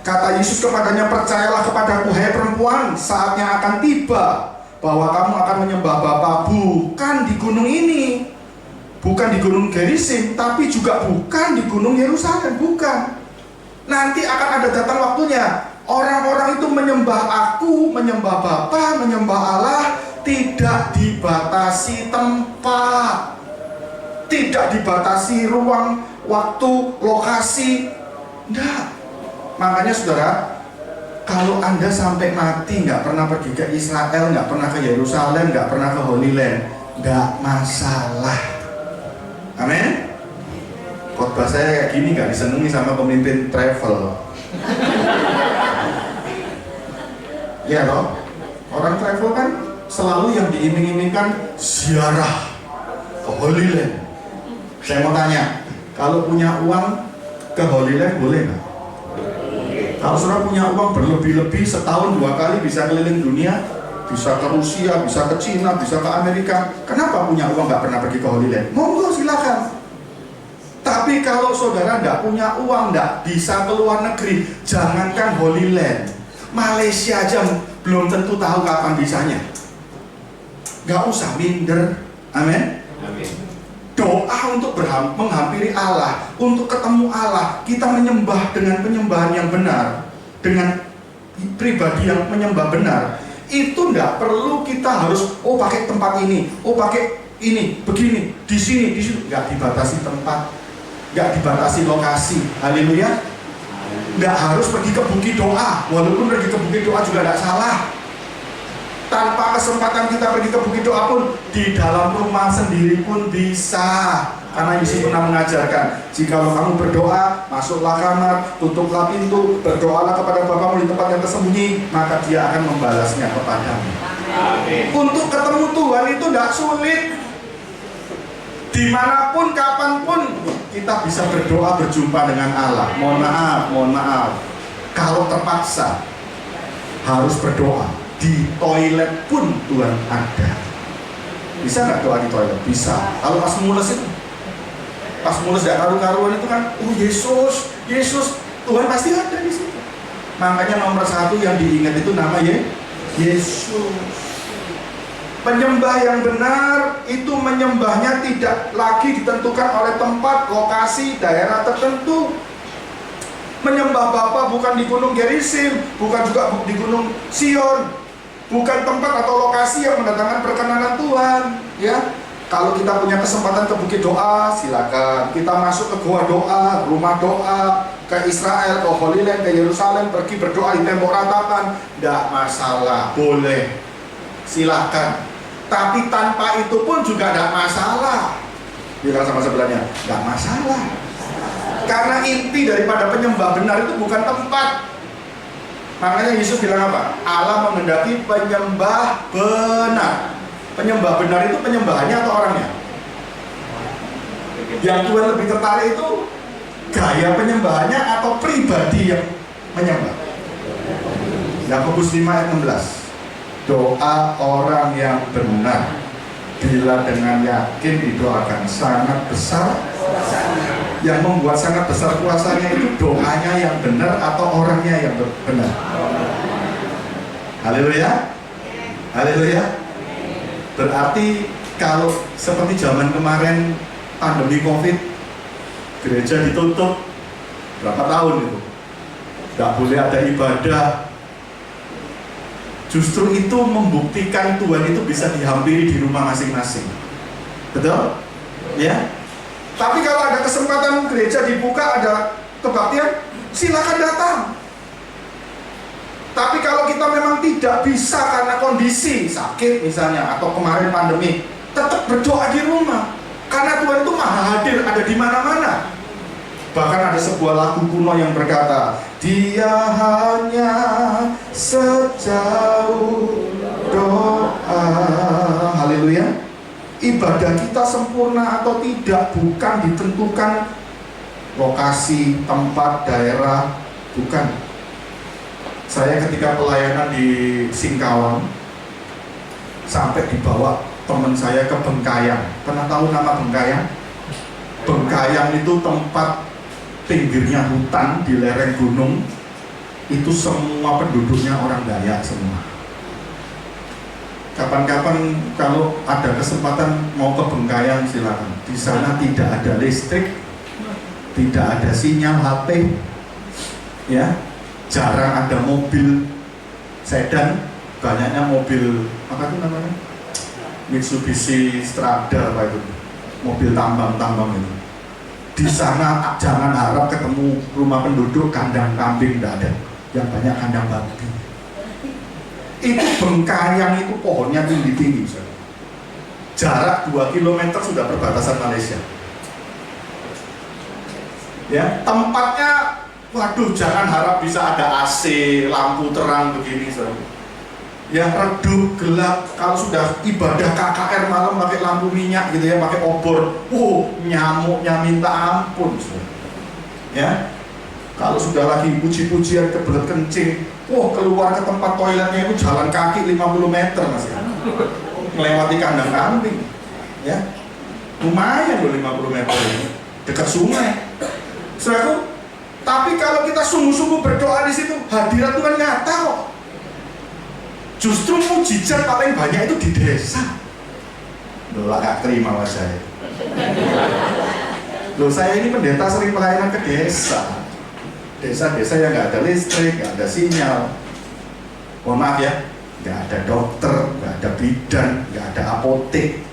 kata Yesus kepadanya, percayalah kepadaku hai perempuan, saatnya akan tiba bahwa kamu akan menyembah Bapa bukan di gunung ini, bukan di gunung Gerizim, tapi juga bukan di gunung Yerusalem, bukan. Nanti akan ada datang waktunya orang-orang itu menyembah aku, menyembah Bapa, menyembah Allah, tidak dibatasi tempat, tidak dibatasi ruang, waktu, lokasi, enggak. Makanya saudara, kalau Anda sampai mati nggak pernah pergi ke Israel, nggak pernah ke Yerusalem, nggak pernah ke Holy Land, nggak masalah. Amin. Khotbah saya kayak gini nggak disenangi sama pemimpin travel. Ya toh, orang travel kan selalu yang diiming-imingkan ziarah ke Holy Land. Saya mau tanya, kalau punya uang ke Holy Land boleh nggak? Kalau saudara punya uang berlebih-lebih, setahun 2 kali bisa keliling dunia, bisa ke Rusia, bisa ke Cina, bisa ke Amerika, kenapa punya uang nggak pernah pergi ke Holy Land? Monggo silakan. Tapi kalau saudara nggak punya uang, nggak bisa ke luar negeri, jangankan Holy Land, Malaysia aja belum tentu tahu kapan bisanya. Nggak usah minder. Amin. Doa untuk menghampiri Allah, untuk ketemu Allah, kita menyembah dengan penyembahan yang benar, dengan pribadi yang menyembah benar, itu tidak perlu kita harus pakai tempat ini, pakai ini, begini, di sini, nggak dibatasi tempat, nggak dibatasi lokasi. Haleluya. Nggak harus pergi ke Bukit Doa, walaupun pergi ke Bukit Doa juga tidak salah. Tanpa kesempatan kita pergi ke Bukit Doa pun, di dalam rumah sendiri pun bisa. Karena Yesus pernah mengajarkan, jika kamu berdoa, masuklah kamar, tutuplah pintu, berdoalah kepada Bapamu di tempat yang tersembunyi, maka Dia akan membalasnya kepadamu. Amin. Untuk ketemu Tuhan itu tidak sulit. Dimanapun, kapanpun, kita bisa berdoa berjumpa dengan Allah. Mohon maaf, kalau terpaksa harus berdoa, di toilet pun Tuhan ada. Bisa nggak doa di toilet? Bisa. Kalau pas mules gak karu-karuan itu kan, Yesus, Tuhan pasti ada di situ. Makanya nomor 1 yang diingat itu namanya Yesus. Penyembah yang benar itu menyembahnya tidak lagi ditentukan oleh tempat, lokasi, daerah tertentu. Menyembah Bapa bukan di Gunung Gerizim, bukan juga di Gunung Sion, bukan tempat atau lokasi yang mendatangkan perkenanan Tuhan. Ya, kalau kita punya kesempatan ke Bukit Doa, silakan. Kita masuk ke gua doa, rumah doa, ke Israel, ke Holy Land, ke Yerusalem, pergi berdoa di tembok ratapan, tidak masalah, boleh. Silakan. Tapi tanpa itu pun juga tidak masalah. Bilang sama sebelahnya, tidak masalah. Karena inti daripada penyembah benar itu bukan tempat. Makanya Yesus bilang apa? Allah menghendaki penyembah benar. Penyembah benar itu penyembahannya atau orangnya? Yang Tuhan lebih tertarik itu gaya penyembahannya atau pribadi yang menyembah. Yakobus 5 ayat 16. Doa orang yang benar bila dengan yakin didoakan sangat besar. Yang membuat sangat besar kuasanya itu doanya yang benar atau orangnya yang benar. Haleluya. Haleluya. Berarti kalau seperti zaman kemarin pandemi Covid, gereja ditutup berapa tahun itu, nggak boleh ada ibadah. Justru itu membuktikan Tuhan itu bisa dihampiri di rumah masing-masing. Betul? Ya. Tapi kalau ada kesempatan gereja dibuka, ada kebaktian, silakan datang. Tapi kalau kita memang tidak bisa karena kondisi sakit misalnya, atau kemarin pandemi, tetap berdoa di rumah. Karena Tuhan itu maha hadir, ada di mana-mana. Bahkan ada sebuah lagu kuno yang berkata, Dia hanya sejauh doa. Haleluya. Ibadah kita sempurna atau tidak bukan ditentukan lokasi, tempat, daerah, bukan. Saya ketika pelayanan di Singkawang, sampai dibawa teman saya ke Bengkayang. Pernah tahu nama Bengkayang? Bengkayang itu tempat pinggirnya hutan di lereng gunung. Itu semua penduduknya orang Dayak semua. Kapan-kapan kalau ada kesempatan mau ke Bengkayang silakan. Di sana tidak ada listrik, tidak ada sinyal HP, ya, jarang ada mobil sedan, banyaknya mobil apa itu namanya, Mitsubishi Strada apa itu, mobil tambang itu. Di sana jangan harap ketemu rumah penduduk kandang kambing, tidak ada, yang banyak kandang babi. Itu Bengkayang itu pohonnya tinggi-tinggi, jarak 2 km sudah perbatasan Malaysia. Ya, tempatnya, waduh, jangan harap bisa ada AC, lampu terang begini, ya, redup, gelap. Kalau sudah ibadah KKR malam pakai lampu minyak gitu ya, pakai obor, nyamuknya minta ampun, ya. Kalau sudah lagi puji-pujian kebelet kencing, keluar ke tempat toiletnya itu jalan kaki 50 meter mas, melewati kandang kambing, ya, lumayan loh 50 meter ini, dekat sungai. Saudaraku, tapi kalau kita sungguh-sungguh berdoa di situ, hadirat Tuhan nyata kok. Justru mujizat paling banyak itu di desa. Loh, gak terima wajahnya. Loh, saya ini pendeta sering pelayanan ke desa. Desa-desa yang nggak ada listrik, nggak ada sinyal. Mohon maaf ya, nggak ada dokter, nggak ada bidan, nggak ada apotek.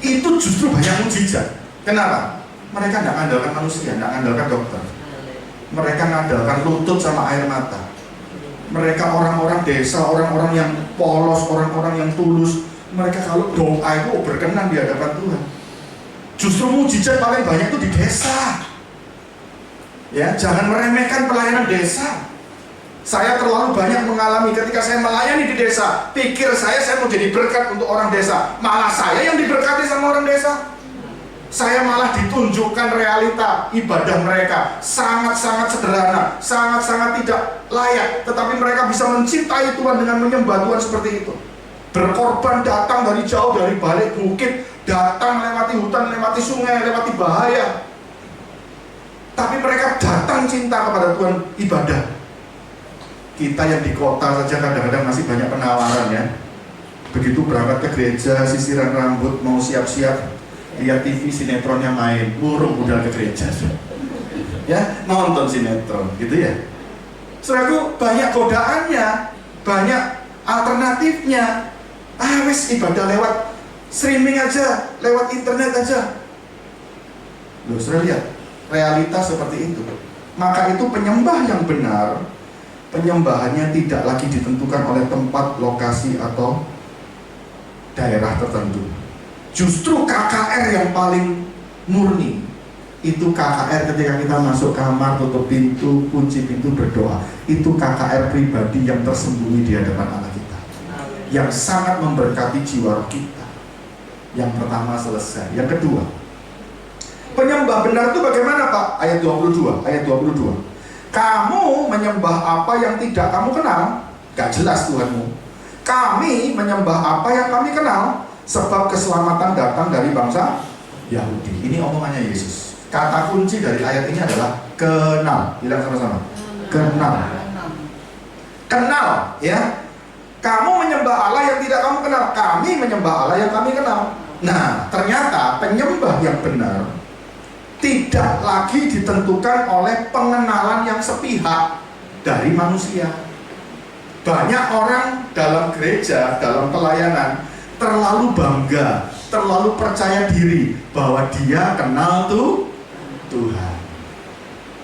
Itu justru banyak mujizat. Kenapa? Mereka nggak mengandalkan manusia, nggak mengandalkan dokter. Mereka mengandalkan lutut sama air mata. Mereka orang-orang desa, orang-orang yang polos, orang-orang yang tulus. Mereka kalau doa itu berkenan di hadapan Tuhan. Justru mujizat paling banyak itu di desa. Ya, jangan meremehkan pelayanan desa. Saya terlalu banyak mengalami ketika saya melayani di desa, pikir saya mau jadi berkat untuk orang desa, malah saya yang diberkati sama orang desa. Saya malah ditunjukkan realita ibadah mereka sangat-sangat sederhana, sangat-sangat tidak layak, tetapi mereka bisa mencintai Tuhan dengan menyembah Tuhan seperti itu. Berkorban, datang dari jauh, dari balik bukit, datang lewati hutan, lewati sungai, lewati bahaya. Tapi mereka datang cinta kepada Tuhan, ibadah. Kita yang di kota saja kadang-kadang masih banyak penawaran ya. Begitu berangkat ke gereja, sisiran rambut, mau siap-siap, lihat TV sinetronnya main, burung budal ke gereja. Ya, nonton sinetron, gitu ya. Saudaraku, banyak godaannya, banyak alternatifnya. Wes ibadah lewat streaming aja, lewat internet aja. Loh, saudara lihat, realitas seperti itu. Maka itu penyembah yang benar penyembahannya tidak lagi ditentukan oleh tempat, lokasi, atau daerah tertentu. Justru KKR yang paling murni itu KKR ketika kita masuk kamar, tutup pintu, kunci pintu, berdoa. Itu KKR pribadi yang tersembunyi di hadapan Allah kita, yang sangat memberkati jiwa roh kita. Yang pertama selesai. Yang kedua, penyembah benar itu bagaimana, Pak? Ayat 22. Kamu menyembah apa yang tidak kamu kenal? Gak jelas Tuhanmu. Kami menyembah apa yang kami kenal, sebab keselamatan datang dari bangsa Yahudi. Ini omongannya Yesus. Kata kunci dari ayat ini adalah kenal. Bilang sama-sama. Kenal. Kenal, ya. Kamu menyembah Allah yang tidak kamu kenal. Kami menyembah Allah yang kami kenal. Nah, ternyata penyembah yang benar tidak lagi ditentukan oleh pengenalan yang sepihak dari manusia. Banyak orang dalam gereja, dalam pelayanan terlalu bangga, terlalu percaya diri bahwa dia kenal Tuhan.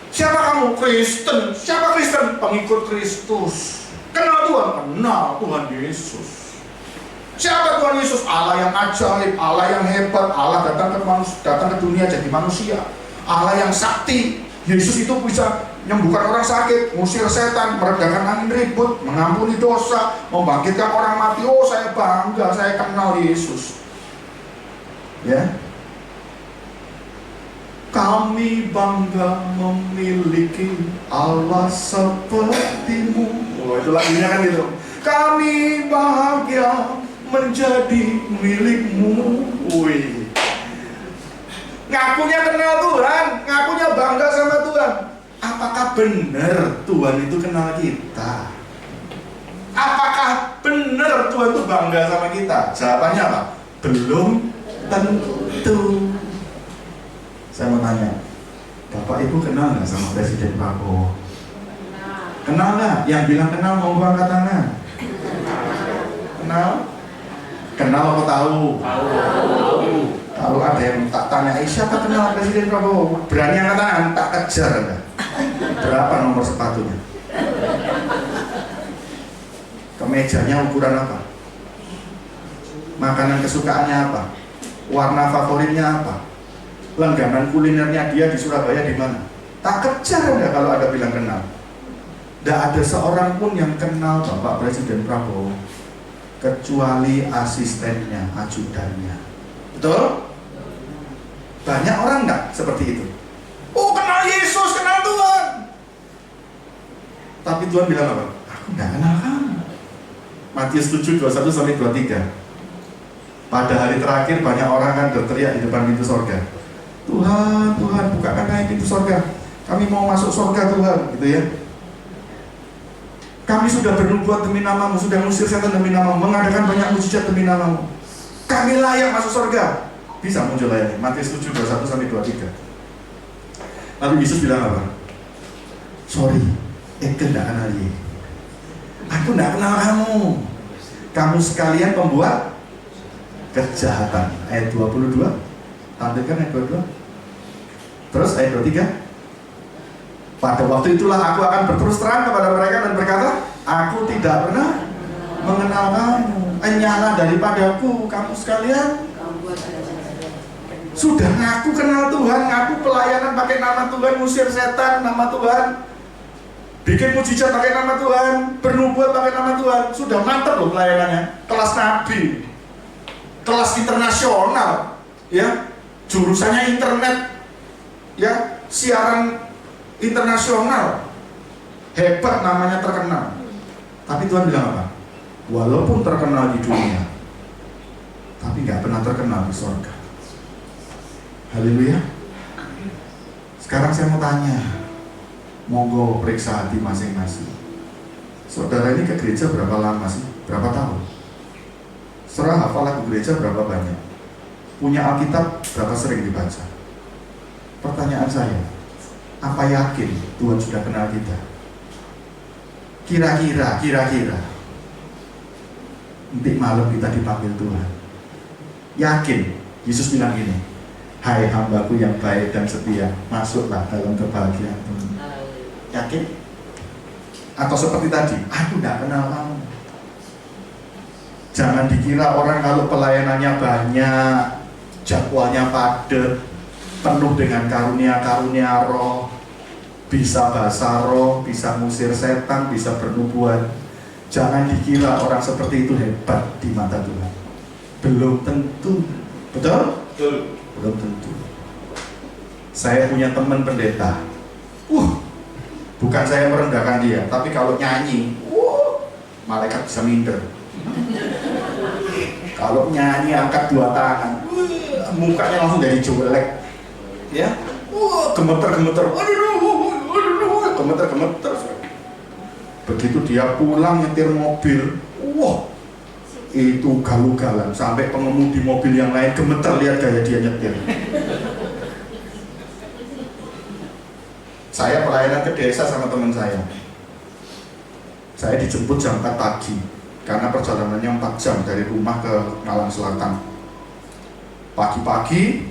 Siapa kamu? Kristen. Siapa Kristen? Pengikut Kristus. Kenal Tuhan? Kenal Tuhan Yesus. Siapa Tuhan Yesus? Allah yang ajaib, Allah yang hebat, Allah datang ke dunia jadi manusia, Allah yang sakti. Yesus itu bisa menyembuhkan orang sakit, ngusir setan, meredakan angin ribut, mengampuni dosa, membangkitkan orang mati. Oh, saya bangga, saya kenal Yesus. Ya, kami bangga memiliki Allah sepertimu. Oh, itu lagunya kan gitu. Kami bahagia menjadi milikmu. Wih. Ngakunya kenal Tuhan, ngakunya bangga sama Tuhan. Apakah benar Tuhan itu kenal kita? Apakah benar Tuhan itu bangga sama kita? Jawabannya apa? Belum tentu. Saya mau tanya, Bapak Ibu kenal nggak sama Presiden Prabowo? Kenal nggak? Yang bilang kenal mau angkat tangan. Kenal? Kenal apa tahu? Tahu. Kalau ada yang tak tanya, siapa kenal Presiden Prabowo? Berani angkat tangan, tak kejar Anda. Berapa nomor sepatunya? Kemejanya ukuran apa? Makanan kesukaannya apa? Warna favoritnya apa? Langganan kulinernya dia di Surabaya di mana? Tak kejar Anda kalau ada bilang kenal. Tidak ada seorang pun yang kenal Bapak Presiden Prabowo kecuali asistennya, ajudannya. Betul? Banyak orang enggak seperti itu? Oh, kenal Yesus, kenal Tuhan. Tapi Tuhan bilang apa? Aku enggak kenal kamu. Matius 7, 21-23. Pada hari terakhir banyak orang kan berteriak di depan pintu sorga. Tuhan, Tuhan, bukakan kami pintu sorga. Kami mau masuk sorga Tuhan, gitu ya. Kami sudah bernubuat demi namamu, sudah mengusir setan demi namamu, mengadakan banyak mujizat demi namamu. Kami layak masuk surga. Bisa muncul ayatnya, Matius 7, 21-23. Lalu Yesus bilang apa? Sorry, Eke tidak kenal dia. Aku tidak kenal kamu. Kamu sekalian pembuat kejahatan. Ayat 22. Tampilkan ayat 22. Terus ayat 23. Pada waktu itulah aku akan berterus terang kepada mereka dan berkata, aku tidak pernah mengenal kamu. Enyala daripadaku kamu sekalian. Sudah ngaku kenal Tuhan, ngaku pelayanan pakai nama Tuhan, musir setan nama Tuhan, bikin mujizat pakai nama Tuhan, bernubuat pakai nama Tuhan. Sudah mantap loh pelayanannya. Kelas nabi, kelas internasional, ya, jurusannya internet, ya, siaran internasional, hebat, namanya terkenal. Tapi Tuhan bilang apa? Walaupun terkenal di dunia, tapi nggak pernah terkenal di surga. Haleluya. Sekarang saya mau tanya, monggo periksa hati masing-masing. Saudara ini ke gereja berapa lama sih? Berapa tahun? Serah hafal lagu gereja berapa banyak? Punya Alkitab berapa sering dibaca? Pertanyaan saya, apa yakin Tuhan sudah kenal kita? Kira-kira nanti malam kita dipanggil Tuhan. Yakin? Yesus bilang gini, hai hambaku yang baik dan setia, masuklah dalam kebahagiaan Tuhan. Yakin? Atau seperti tadi, aku tidak kenal kamu. Jangan dikira orang kalau pelayanannya banyak, jadwalnya padat, penuh dengan karunia-karunia roh, bisa bahasa roh, bisa ngusir setan, bisa bernubuat. Jangan dikira orang seperti itu hebat di mata Tuhan. Belum tentu. Betul? Belum tentu. Saya punya teman pendeta. Bukan saya merendahkan dia, tapi kalau nyanyi, malaikat bisa minder. Kalau nyanyi angkat 2 tangan, mukanya langsung jadi jelek, ya, gemeter-gemeter, gemeter-gemeter. Begitu dia pulang nyetir mobil, itu galu-galan, sampai pengemudi mobil yang lain gemeter lihat gaya dia nyetir. Saya pelayanan ke desa sama teman saya. Saya dijemput jam 4 pagi karena perjalanannya 4 jam dari rumah ke Malang Selatan. Pagi-pagi,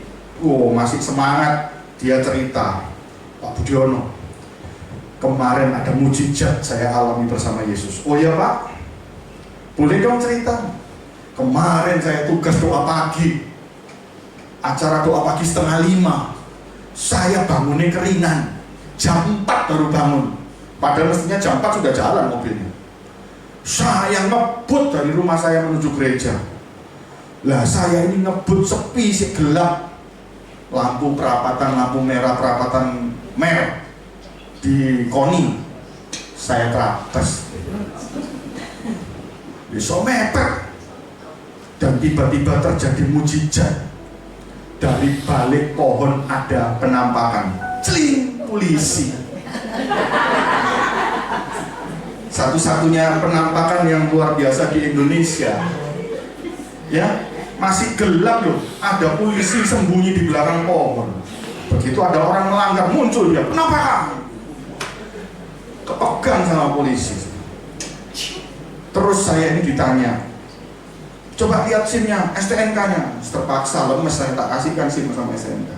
masih semangat, dia cerita, Pak Budiono, kemarin ada mujizat saya alami bersama Yesus. Oh iya Pak, boleh dong cerita. Kemarin saya tugas doa pagi, acara doa pagi 4:30, saya bangunnya keringan, jam 4 baru bangun. Padahal mestinya jam 4 sudah jalan mobilnya. Saya ngebut dari rumah saya menuju gereja. Lah saya ini ngebut sepi, gelap. Lampu perapatan, lampu merah perapatan merah di Koni. Saya terapes. Besok mepet. Dan tiba-tiba terjadi mujizat. Dari balik pohon ada penampakan. Celing, polisi. Satu-satunya penampakan yang luar biasa di Indonesia. Ya, masih gelap loh. Ada polisi sembunyi di belakang pohon. Begitu ada orang melanggar, muncul dia, penampakan. Kepegang sama polisi. Terus saya ini ditanya, coba lihat SIM-nya, STNK-nya. Terpaksa lemes, saya tak kasihkan SIM sama STNK.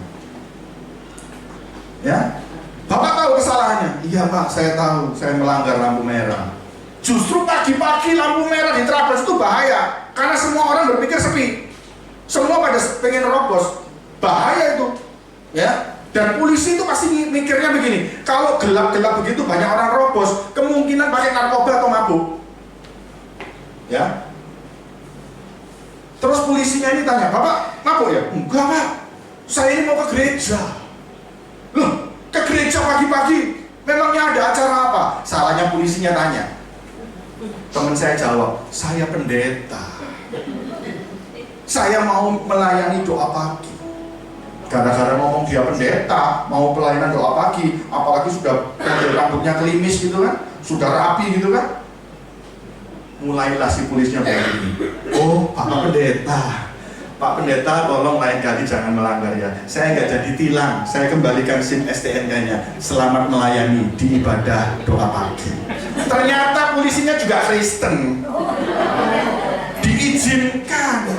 Ya, Bapak tahu kesalahannya? Iya Pak, saya tahu, saya melanggar lampu merah. Justru pagi-pagi lampu merah di Trabas itu bahaya, karena semua orang berpikir sepi. Semua pada pengen nerobos, bahaya itu. Ya, dan polisi itu pasti mikirnya begini, kalau gelap-gelap begitu banyak orang robos, kemungkinan pakai narkoba atau mabuk. Ya. Terus polisinya ini tanya, Bapak mabuk ya? Enggak Pak, saya ini mau ke gereja. Loh, ke gereja pagi-pagi, memangnya ada acara apa? Salahnya polisinya tanya. Teman saya jawab, saya pendeta. Saya mau melayani doa pagi. Gara-gara ngomong dia pendeta, mau pelayanan doa pagi, apalagi sudah rambutnya kelimis gitu kan, sudah rapi gitu kan. Mulailah si polisnya begini. Oh, Bapak pendeta. Pak pendeta, tolong lain kali jangan melanggar ya. Saya nggak jadi tilang, saya kembalikan SIM STNK-nya. Selamat melayani di ibadah doa pagi. Ternyata polisinya juga Kristen. Diizinkan.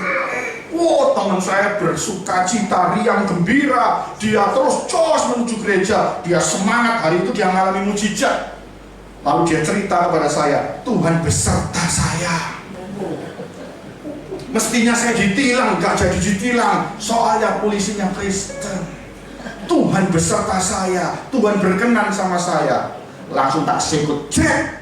Wow, teman saya bersuka cita, riang gembira. Dia terus cos menuju gereja. Dia semangat, hari itu dia mengalami mujizat. Lalu dia cerita kepada saya, Tuhan beserta saya. Mestinya saya ditilang, gak jadi ditilang. Soalnya polisinya Kristen. Tuhan beserta saya, Tuhan berkenan sama saya. Langsung tak sikut cek.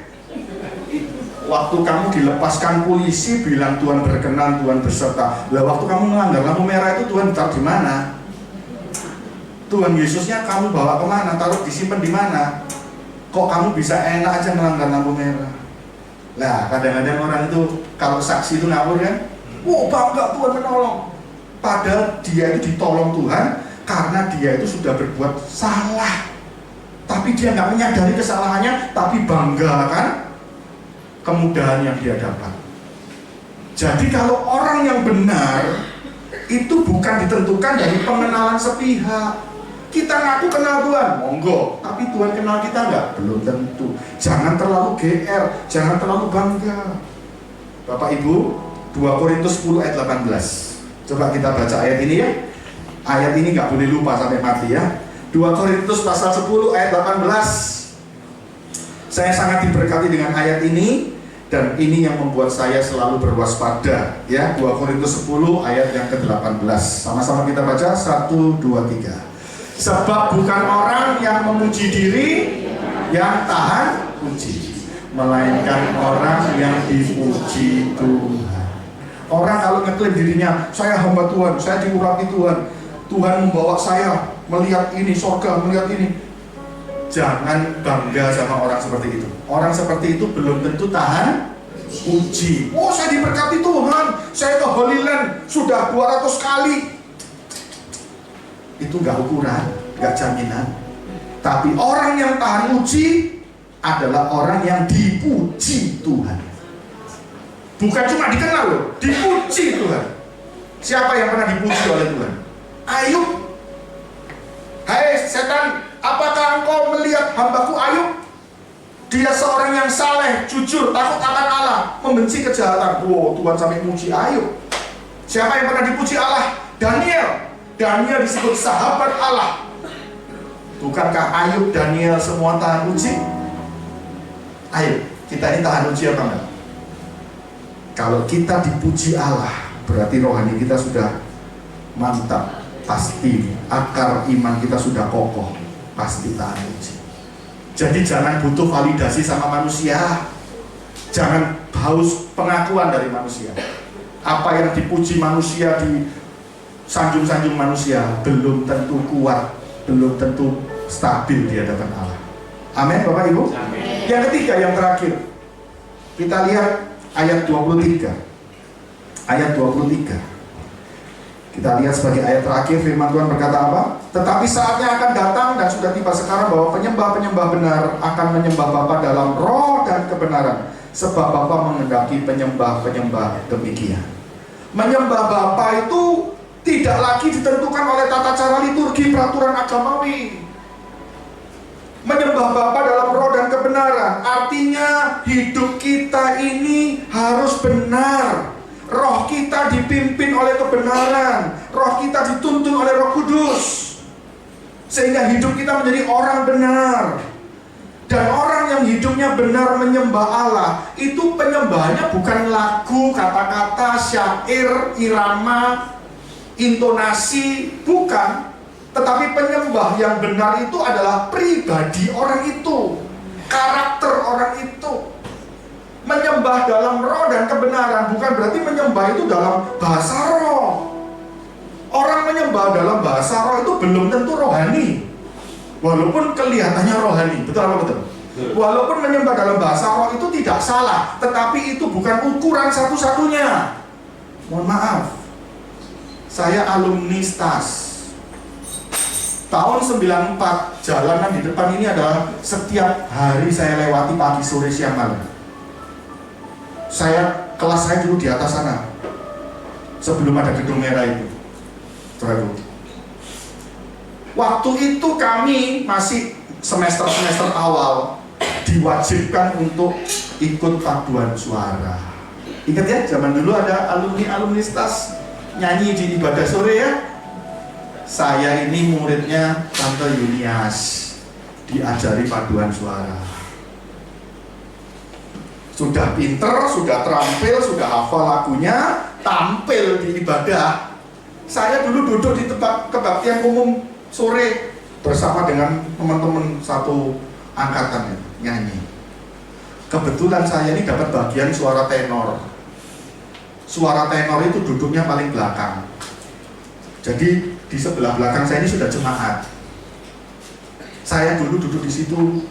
Waktu kamu dilepaskan polisi bilang Tuhan berkenan, Tuhan beserta. Lah waktu kamu melanggar lampu merah itu Tuhan taruh di mana? Tuhan Yesusnya kamu bawa kemana? Taruh disimpan di mana? Kok kamu bisa enak aja melanggar lampu merah? Lah kadang-kadang orang itu kalau saksi itu ngawur kan? Bangga Tuhan menolong. Padahal dia itu ditolong Tuhan karena dia itu sudah berbuat salah. Tapi dia nggak menyadari kesalahannya, tapi bangga kan kemudahan yang dia dapat. Jadi kalau orang yang benar itu bukan ditentukan dari pengenalan sepihak. Kita ngaku kenal Tuhan, monggo. Tapi Tuhan kenal kita nggak? Belum tentu. Jangan terlalu GR, jangan terlalu bangga. Bapak Ibu, 2 Korintus 10 ayat 18. Coba kita baca ayat ini ya. Ayat ini nggak boleh lupa sampai mati ya. 2 Korintus pasal 10 ayat 18. Saya sangat diberkati dengan ayat ini, dan ini yang membuat saya selalu berwaspada. Ya, 2 Korintus 10 ayat yang ke-18. Sama-sama kita baca, 1, 2, 3. Sebab bukan orang yang memuji diri yang tahan puji, melainkan orang yang dipuji Tuhan. Orang kalau ngeklaim dirinya, saya hamba Tuhan, saya diurapi Tuhan, Tuhan membawa saya melihat ini, surga, melihat ini. Jangan bangga sama orang seperti itu. Orang seperti itu belum tentu tahan puji. Oh, saya diberkati Tuhan, saya ke Holy Land sudah 200 kali. Itu gak ukuran, gak jaminan. Tapi orang yang tahan puji adalah orang yang dipuji Tuhan. Bukan cuma dikenal loh, dipuji Tuhan. Siapa yang pernah dipuji oleh Tuhan? Ayub. Hai setan, apakah engkau melihat hambaku Ayub? Dia seorang yang saleh, jujur, takut akan Allah, membenci kejahatan. Wow, Tuhan sampai muji Ayub. Siapa yang pernah dipuji Allah? Daniel. Daniel disebut sahabat Allah. Bukankah Ayub, Daniel semua tahan uji? Ayo, kita ini tahan uji apa enggak? Kalau kita dipuji Allah, berarti rohani kita sudah mantap. Pasti akar iman kita sudah kokoh, pasti tahan uji. Jadi jangan butuh validasi sama manusia, jangan haus pengakuan dari manusia. Apa yang dipuji manusia, di sanjung-sanjung manusia, belum tentu kuat, belum tentu stabil di hadapan Allah. Amin Bapak Ibu. Amin. Yang ketiga, yang terakhir, kita lihat ayat 23. Ayat 23. Kita lihat sebagai ayat terakhir, firman Tuhan berkata apa? Tetapi saatnya akan datang dan sudah tiba sekarang bahwa penyembah-penyembah benar akan menyembah Bapa dalam roh dan kebenaran, sebab Bapa menghendaki penyembah-penyembah demikian. Menyembah Bapa itu tidak lagi ditentukan oleh tata cara liturgi peraturan agamawi. Menyembah Bapa dalam roh dan kebenaran artinya hidup kita ini harus benar. Roh kita dipimpin oleh kebenaran, roh kita dituntun oleh Roh Kudus, sehingga hidup kita menjadi orang benar. Dan orang yang hidupnya benar menyembah Allah, itu penyembahnya bukan lagu, kata-kata, syair, irama, intonasi, bukan. Tetapi penyembah yang benar itu adalah pribadi orang itu, karakter orang itu. Menyembah dalam roh dan kebenaran bukan berarti menyembah itu dalam bahasa roh. Orang menyembah dalam bahasa roh itu belum tentu rohani, walaupun kelihatannya rohani. Betul apa betul? Walaupun menyembah dalam bahasa roh itu tidak salah, tetapi itu bukan ukuran satu-satunya. Mohon maaf, saya alumni STAS tahun 94. Jalanan di depan ini adalah setiap hari saya lewati pagi, sore, siang, malam. Kelas saya dulu di atas sana, sebelum ada gedung merah itu. Waktu itu kami masih semester-semester awal, diwajibkan untuk ikut paduan suara. Ingat ya, zaman dulu ada alumni STAS nyanyi di ibadah sore ya. Saya ini muridnya Tante Yunias, diajari paduan suara. Sudah pinter, sudah terampil, sudah hafal lagunya, tampil di ibadah. Saya dulu duduk di tempat kebaktian umum sore bersama dengan teman-teman satu angkatan ya, nyanyi. Kebetulan saya ini dapat bagian suara tenor. Suara tenor itu duduknya paling belakang. Jadi di sebelah belakang saya ini sudah jemaat. Saya dulu duduk di situ.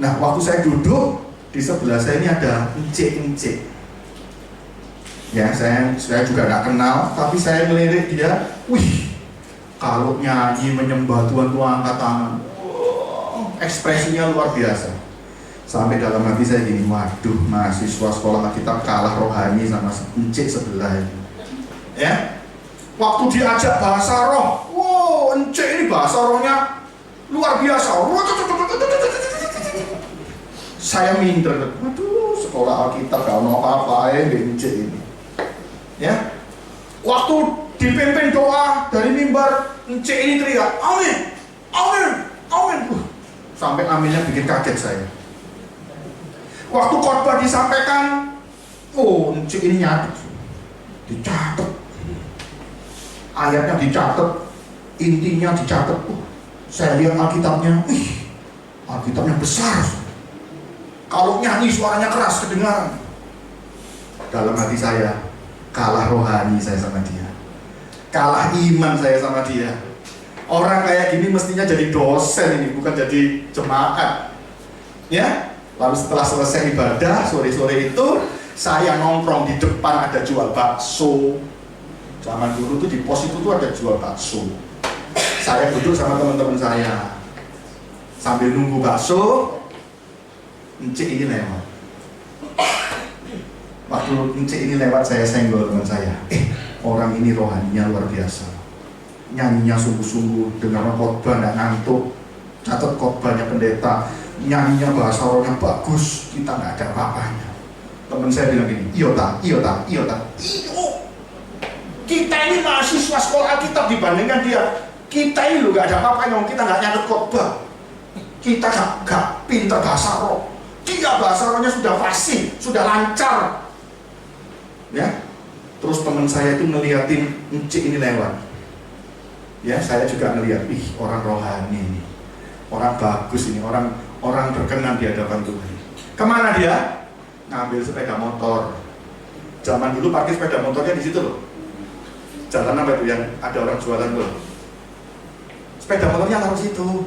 Nah, waktu saya duduk, di sebelah saya ini ada encik-encik. Ya, saya juga nggak kenal, tapi saya ngelirik dia. Wih, kalau nyanyi menyembah Tuhan tuh angkat tangan. Ekspresinya luar biasa. Sampai dalam hati saya gini, waduh, mahasiswa sekolah kita kalah rohani sama encik sebelah ini. Ya, waktu diajak bahasa roh, wow, encik ini bahasa rohnya luar biasa. Saya minder, waduh, sekolah Alkitab gak mau apa-apa encik ini. Ya, waktu dipimpin doa dari mimbar, encik ini teriak, amin, amin, amin. Sampai aminnya bikin kaget saya. Waktu khotbah disampaikan, oh encik ini nyatet, dicatat, ayatnya dicatat, intinya dicatat. Saya lihat Alkitabnya, Alkitabnya besar. Kalau nyanyi suaranya keras kedengaran. Dalam hati saya, kalah rohani saya sama dia, kalah iman saya sama dia. Orang kayak gini mestinya jadi dosen ini, bukan jadi jemaat. Ya, lalu setelah selesai ibadah sore-sore itu, saya nongkrong di depan, ada jual bakso. Zaman dulu tuh di pos itu tuh ada jual bakso. Saya duduk sama teman-teman saya sambil nunggu bakso. Encik ini lewat. Waktu encik ini lewat, saya senggol teman saya. Orang ini rohaninya luar biasa. Nyanyinya sungguh-sungguh, dengar khotbah nggak ngantuk, catat khotbahnya pendeta, nyanyinya bahasa rohnya bagus, kita nggak ada apa-apanya. Teman saya bilang gini, iyo. Kita ini mahasiswa sekolah Alkitab dibandingkan dia. Kita ini loh nggak ada apa-apanya, kita nggak nyatet khotbah, kita nggak pinter bahasa roh. Dia bahasa rohnya sudah fasih, sudah lancar. Ya, terus teman saya itu ngeliatin encik ini lewat. Ya, saya juga ngeliat, orang rohani ini, orang bagus ini, orang berkenan di hadapan Tuhan. Kemana dia? Ngambil sepeda motor. Zaman dulu parkir sepeda motornya di situ loh. Jalan apa itu yang ada orang jualan tuh? Sepeda motornya taruh situ.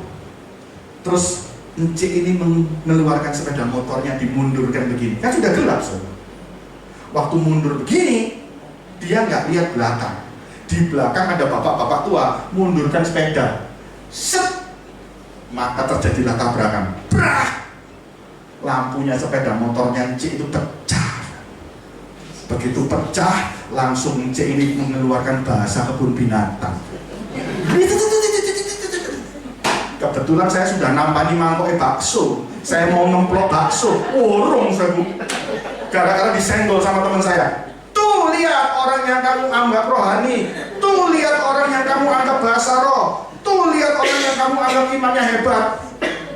Terus encik ini mengeluarkan sepeda motornya, dimundurkan begini. Kan sudah gelap, saudara. Waktu mundur begini, dia nggak lihat belakang. Di belakang ada bapak-bapak tua, mundurkan sepeda. Set! Maka terjadilah tabrakan. Brah! Lampunya sepeda motornya encik itu pecah. Begitu pecah, langsung encik ini mengeluarkan bahasa kebun binatang. Kebetulan saya sudah nampani mangkok bakso. Saya mau ngemplok bakso, urung saya, Bu. Gara-gara disenggol sama teman saya. Tuh lihat orang yang kamu anggap rohani. Tuh lihat orang yang kamu anggap bahasa roh. Tuh lihat orang yang kamu anggap imannya hebat.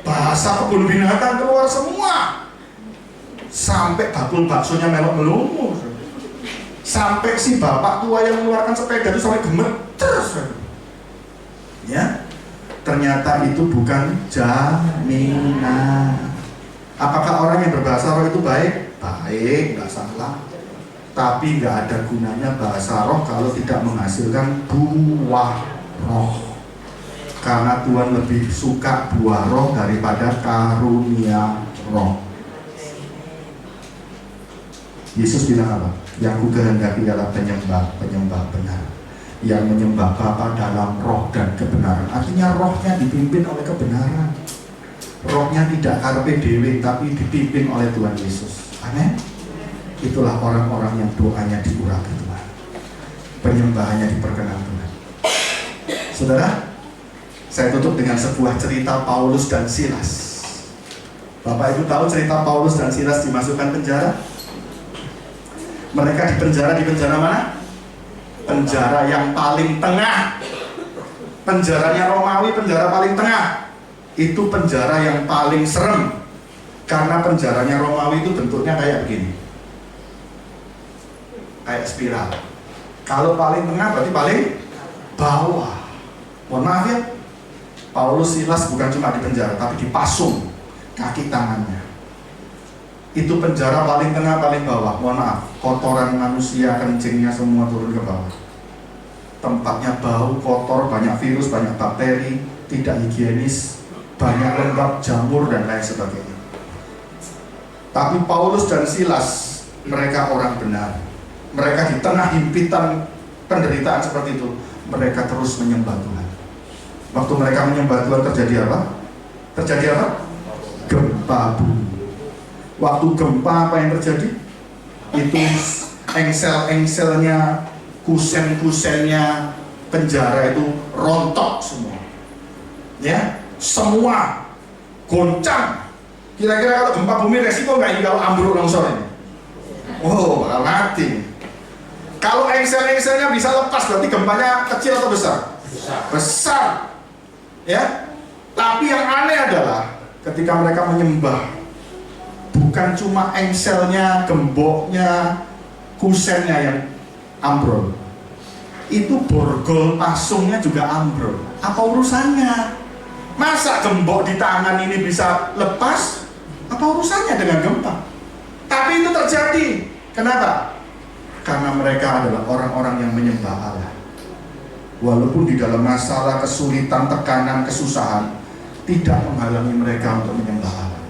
Bahasa kebun binatang keluar semua. Sampai bakul baksonya melok-melumur. Sampai si bapak tua yang mengeluarkan sepeda itu sampai gemeter. Ya. Ternyata itu bukan jaminan. Apakah orang yang berbahasa roh itu baik? Baik, nggak salah. Tapi nggak ada gunanya bahasa roh kalau tidak menghasilkan buah roh. Karena Tuhan lebih suka buah roh daripada karunia roh. Yesus bilang apa? Yang ku kehendaki adalah penyembah benar, yang menyembah Bapa dalam roh dan kebenaran. Artinya rohnya dipimpin oleh kebenaran. Rohnya tidak karpe dewe, tapi dipimpin oleh Tuhan Yesus. Amin. Itulah orang-orang yang doanya diurapi Tuhan, penyembahannya diperkenan Tuhan. Saudara, saya tutup dengan sebuah cerita Paulus dan Silas. Bapak Ibu tahu cerita Paulus dan Silas dimasukkan penjara? Mereka di penjara mana? Penjara yang paling tengah. Penjaranya Romawi, penjara paling tengah. Itu penjara yang paling serem. Karena penjaranya Romawi itu bentuknya kayak begini, kayak spiral. Kalau paling tengah berarti paling bawah. Mohon maaf ya, Paulus Silas bukan cuma di penjara, tapi dipasung kaki tangannya. Itu penjara paling tengah, paling bawah. Mohon maaf, kotoran manusia, kencingnya semua turun ke bawah. Tempatnya bau, kotor, banyak virus, banyak bakteri, tidak higienis, banyak lembab, jamur, dan lain sebagainya. Tapi Paulus dan Silas, mereka orang benar. Mereka di tengah himpitan penderitaan seperti itu, mereka terus menyembah Tuhan. Waktu mereka menyembah Tuhan terjadi apa? Terjadi apa? Gempa bumi. Waktu gempa apa yang terjadi? Itu engsel-engselnya, kusen-kusennya penjara itu rontok semua. Ya, semua goncang. Kira-kira kalau gempa bumi resiko nggak ini kalau ambruk longsor ini? Oh, bakal mati. Kalau engsel-engselnya bisa lepas, berarti gempanya kecil atau besar? Besar. Ya. Tapi yang aneh adalah ketika mereka menyembah bukan cuma engselnya, gemboknya, kusennya yang ambrol. Itu borgol pasungnya juga ambrol. Apa urusannya? Masa gembok di tangan ini bisa lepas? Apa urusannya dengan gempa? Tapi itu terjadi. Kenapa? Karena mereka adalah orang-orang yang menyembah Allah. Walaupun di dalam masalah, kesulitan, tekanan, kesusahan, tidak menghalangi mereka untuk menyembah Allah.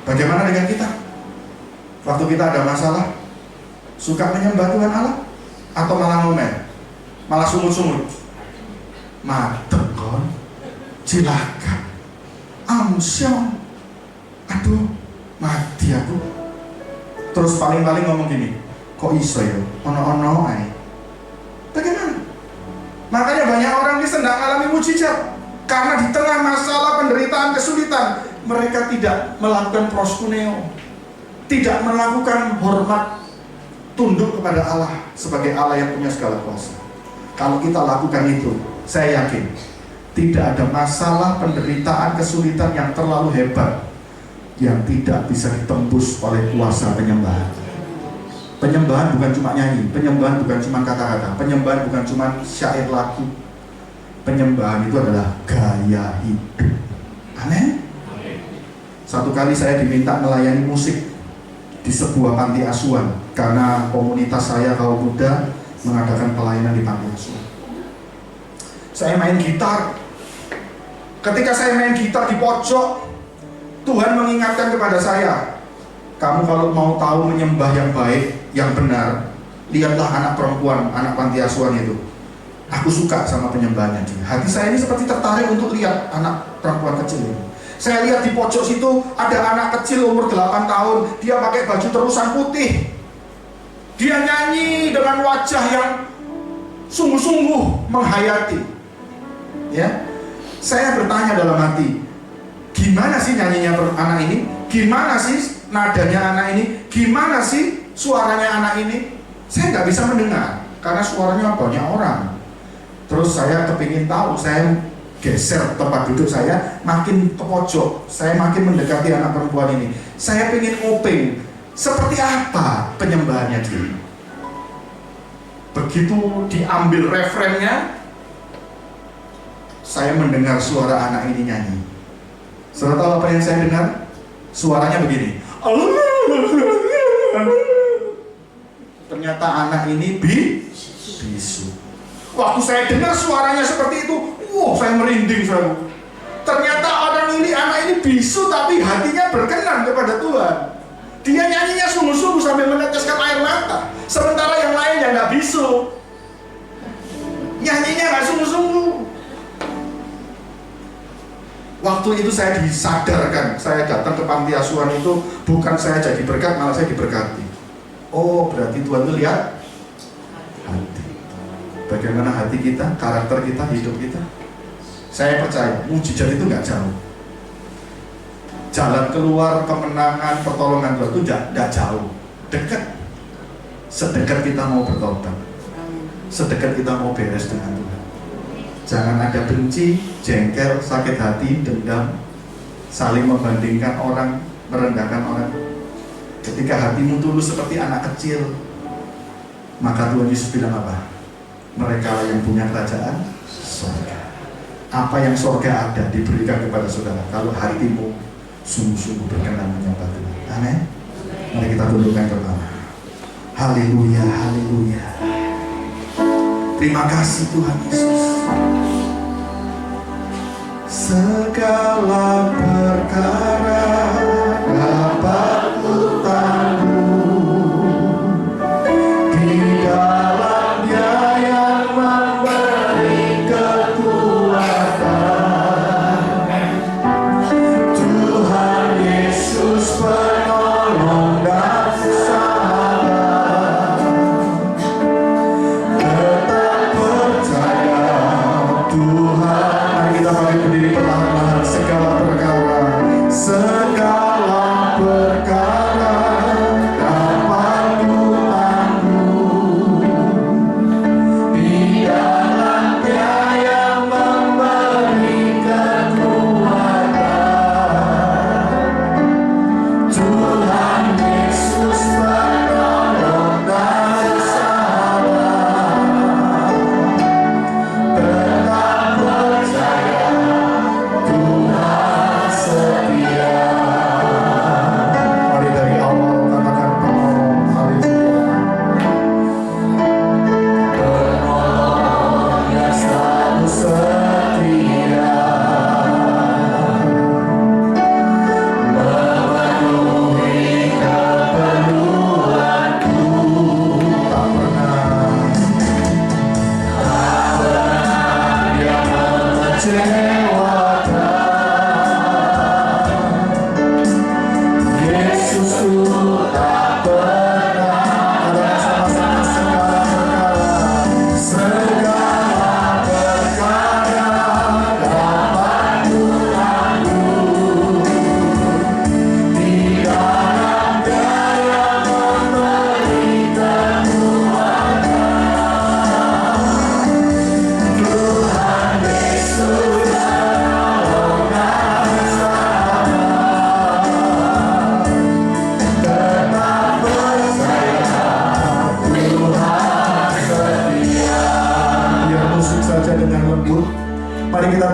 Bagaimana dengan kita? Waktu kita ada masalah, suka menyembah Tuhan Allah? Atau malah ngomel? Malah sumut-sumut? Madem kon, cilaka, amsyong, aduh, mati aku. Terus paling-paling ngomong gini, kok iso ya? Ono-ono ae. Bagaimana? Makanya banyak orang ini sedang alami mujizat karena di tengah masalah, penderitaan, kesulitan, mereka tidak melakukan proskuneo, tidak melakukan hormat, tunduk kepada Allah sebagai Allah yang punya segala kuasa. Kalau kita lakukan itu, saya yakin tidak ada masalah, penderitaan, kesulitan yang terlalu hebat yang tidak bisa ditembus oleh kuasa penyembahan. Penyembahan bukan cuma nyanyi, penyembahan bukan cuma kata-kata, penyembahan bukan cuma syair lagu. Penyembahan itu adalah gaya hidup. Amin. Satu kali saya diminta melayani musik di sebuah panti asuhan karena komunitas saya kaum muda mengadakan pelayanan di panti asuhan. Saya main gitar. Ketika saya main gitar di pojok, Tuhan mengingatkan kepada saya, kamu kalau mau tahu menyembah yang baik, yang benar, lihatlah anak perempuan, anak panti asuhan itu. Aku suka sama penyembahnya dia. Hati saya ini seperti tertarik untuk lihat anak perempuan kecil ini. Saya lihat di pojok situ ada anak kecil umur 8 tahun, dia pakai baju terusan putih. Dia nyanyi dengan wajah yang sungguh-sungguh menghayati. Ya, saya bertanya dalam hati, gimana sih nyanyinya anak ini? Gimana sih nadanya anak ini? Gimana sih suaranya anak ini? Saya nggak bisa mendengar karena suaranya banyak orang. Terus saya kepingin tahu, saya geser tempat duduk saya makin ke pojok, saya makin mendekati anak perempuan ini. Saya ingin nguping seperti apa penyembahannya dia. Begitu diambil referennya, saya mendengar suara anak ini nyanyi. Saudara tahu apa yang saya dengar? Suaranya begini. Ternyata anak ini bisu. Waktu saya dengar suaranya seperti itu, saya merinding, saudara. Ternyata anak ini bisu tapi hatinya berkenan kepada Tuhan. Dia nyanyinya sungguh-sungguh sambil meneteskan air mata. Sementara yang lainnya nggak bisu. Nyanyinya nggak sungguh-sungguh. Waktu itu saya disadarkan, saya datang ke panti asuhan itu bukan saya jadi berkat, malah saya diberkati. Oh, berarti Tuhan itu lihat hati. Bagaimana hati kita, karakter kita, hidup kita. Saya percaya mujizat itu nggak jauh. Jalan keluar kemenangan, pertolongan Tuhan itu nggak jauh, dekat. Sedekat kita mau bertobat, sedekat kita mau beres dengan Tuhan. Jangan ada benci, jengkel, sakit hati, dendam, saling membandingkan orang, merendahkan orang. Ketika hatimu tulus seperti anak kecil, maka Tuhan Yesus bilang apa? Mereka yang punya kerajaan surga. Apa yang surga ada diberikan kepada saudara kalau hatimu sungguh-sungguh berkenan menyembah Tuhan. Amin. Mari kita tundukkan kepala. Haleluya, haleluya. Terima kasih Tuhan Yesus. Segala perkara dapat ku tanggung di dalam Dia yang memberi kekuatan. Tuhan Yesus penolong dan sahabat. Tetap percaya Tuhan. Mari kita bangkit berdiri perlahan-lahan. Segala perkara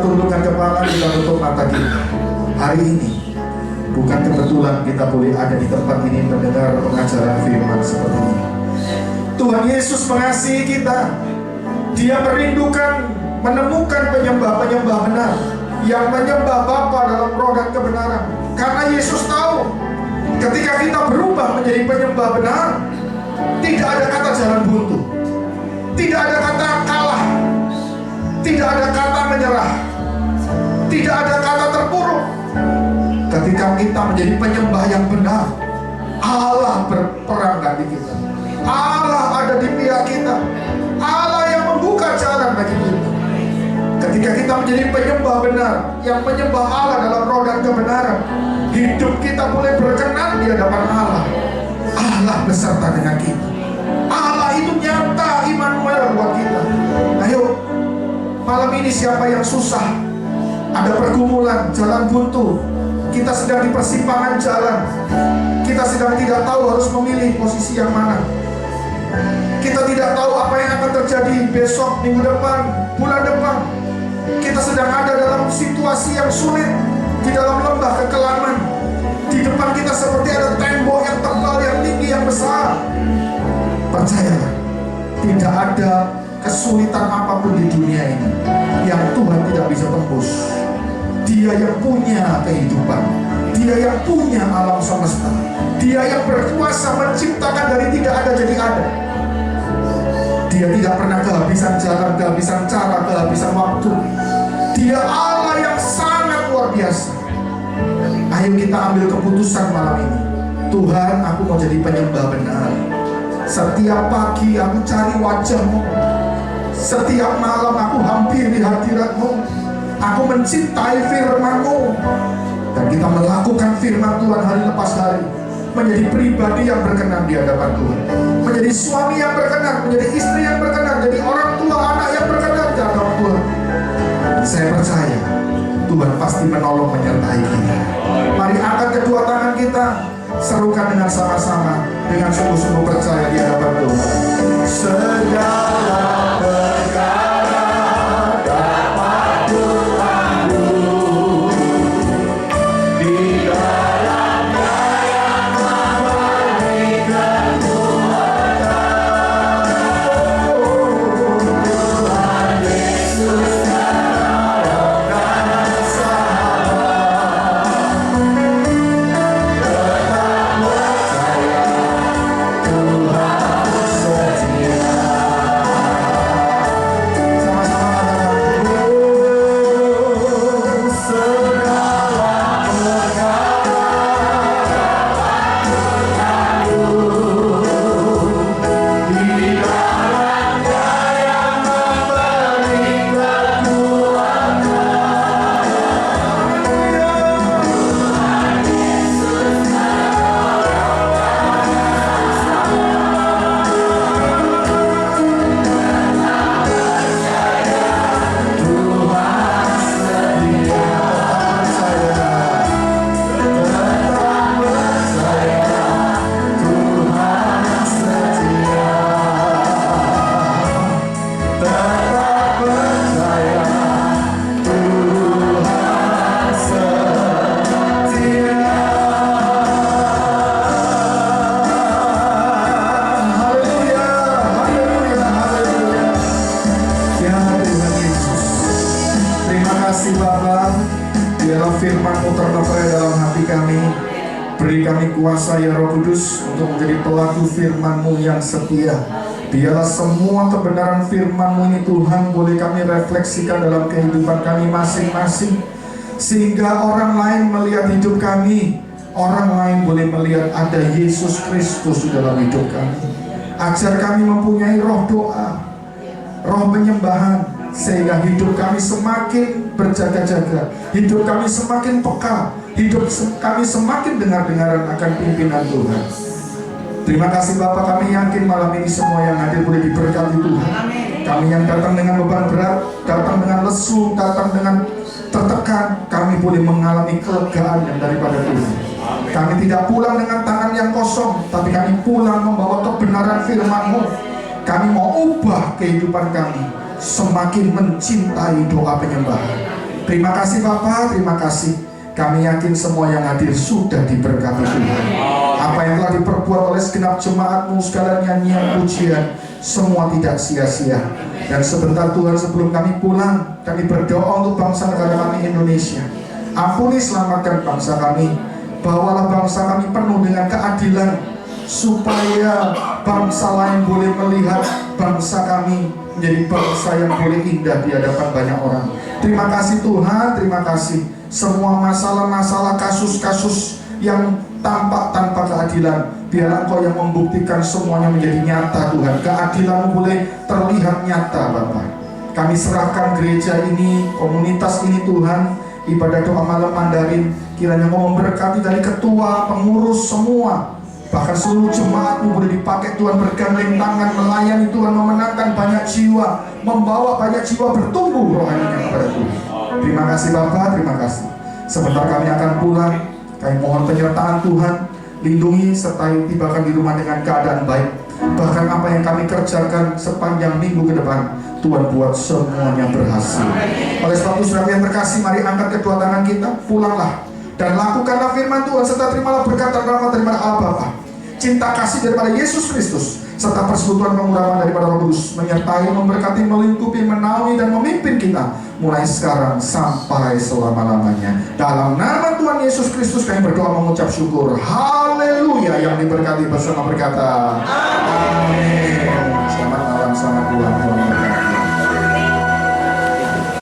tundukkan kepala, kita tutup mata kita. Hari ini bukan kebetulan kita boleh ada di tempat ini mendengar pengajaran firman seperti ini. Tuhan Yesus mengasihi kita. Dia merindukan menemukan penyembah-penyembah benar yang menyembah Bapa dalam roh dan kebenaran. Karena Yesus tahu ketika kita berubah menjadi penyembah benar, tidak ada kata jalan buntu, tidak ada kata kalah, tidak ada kata menyerah, tidak ada kata terpuruk. Ketika kita menjadi penyembah yang benar, Allah berperang bagi kita, Allah ada di pihak kita, Allah yang membuka jalan bagi kita. Ketika kita menjadi penyembah benar, yang menyembah Allah dalam roh dan kebenaran, hidup kita boleh berkenan di hadapan Allah. Allah beserta dengan kita. Allah itu nyata, Immanuel buat kita. Ayo, malam ini siapa yang susah, ada pergumulan, jalan buntu, kita sedang di persimpangan jalan, kita sedang tidak tahu harus memilih posisi yang mana, kita tidak tahu apa yang akan terjadi besok, minggu depan, bulan depan, kita sedang ada dalam situasi yang sulit, di dalam lembah kekelaman. Di depan kita seperti ada tembok yang tebal, yang tinggi, yang besar. Percayalah, tidak ada kesulitan apapun di dunia ini yang Tuhan tidak bisa tembus. Dia yang punya kehidupan, Dia yang punya alam semesta, Dia yang berkuasa menciptakan dari tidak ada jadi ada. Dia tidak pernah kehabisan jalan, kehabisan cara, kehabisan waktu. Dia Allah yang sangat luar biasa. Ayo kita ambil keputusan malam ini. Tuhan, aku mau jadi penyembah benar. Setiap pagi aku cari wajah-Mu. Setiap malam aku hampiri hadirat-Mu. Aku mencintai firman-Mu. Dan kita melakukan firman Tuhan hari lepas hari. Menjadi pribadi yang berkenan di hadapan Tuhan. Menjadi suami yang berkenan, menjadi istri yang berkenan, jadi orang tua anak yang berkenan di hadapan Tuhan. Saya percaya Tuhan pasti menolong menyertai kita. Mari angkat kedua tangan kita, serukan dengan sama-sama, dengan sungguh-sungguh percaya di hadapan Tuhan. Segala perkara dapat Tuhanku, di dalamnya yang memberikan kuatan. Tuhan Yesus kuasa ya Roh Kudus untuk menjadi pelaku firman-Mu yang setia. Biarlah semua kebenaran firman-Mu ini Tuhan boleh kami refleksikan dalam kehidupan kami masing-masing, sehingga orang lain melihat hidup kami, orang lain boleh melihat ada Yesus Kristus di dalam hidup kami. Ajar kami mempunyai roh doa, roh penyembahan, sehingga hidup kami semakin berjaga-jaga, hidup kami semakin peka, hidup kami semakin dengar-dengaran akan pimpinan Tuhan. Terima kasih Bapa, kami yakin malam ini semua yang hadir boleh diberkati Tuhan. Kami yang datang dengan beban berat, datang dengan lesu, datang dengan tertekan, kami boleh mengalami kelegaan yang daripada Tuhan. Kami tidak pulang dengan tangan yang kosong, tapi kami pulang membawa kebenaran firman-Mu. Kami mau ubah kehidupan kami, semakin mencintai doa penyembahan. Terima kasih Bapa, terima kasih. Kami yakin semua yang hadir sudah diberkati Tuhan. Apa yang telah diperbuat oleh segenap jemaat-Mu, segala nyanyian pujian, semua tidak sia-sia. Dan sebentar Tuhan, sebelum kami pulang, kami berdoa untuk bangsa negara kami Indonesia. Ampuni, selamatkan bangsa kami. Bawalah bangsa kami penuh dengan keadilan, supaya bangsa lain boleh melihat bangsa kami menjadi bangsa yang boleh indah di hadapan banyak orang. Terima kasih Tuhan, terima kasih. Semua masalah-masalah, kasus-kasus yang tampak tanpa keadilan, biarlah Engkau yang membuktikan semuanya menjadi nyata Tuhan. Keadilan boleh terlihat nyata Bapa. Kami serahkan gereja ini, komunitas ini Tuhan, ibadah doa malam Mandarin, kiranya Engkau memberkati dari ketua, pengurus semua, bahkan seluruh jemaat-Mu boleh dipakai Tuhan, bergandeng tangan melayani Tuhan, memenangkan banyak jiwa, membawa banyak jiwa bertumbuh rohaninya kepada Tuhan. Terima kasih Bapa, terima kasih. Sebentar kami akan pulang, kami mohon penyertaan Tuhan, lindungi sertai tibakan di rumah dengan keadaan baik. Bahkan apa yang kami kerjakan sepanjang minggu ke depan, Tuhan buat semuanya berhasil. Oleh sebab itu saudara yang terkasih, mari angkat kedua tangan kita, pulanglah dan lakukanlah firman Tuhan, serta terimalah berkat dan rahmat daripada Allah Bapa, cinta kasih daripada Yesus Kristus, serta persekutuan pengurapan daripada Roh Kudus menyertai, memberkati, melingkupi, menaungi dan memimpin kita mulai sekarang sampai selama-lamanya. Dalam nama Tuhan Yesus Kristus kami berdoa mengucap syukur. Haleluya. Yang diberkati bersama berkata amin. Selamat malam, selamat pulang.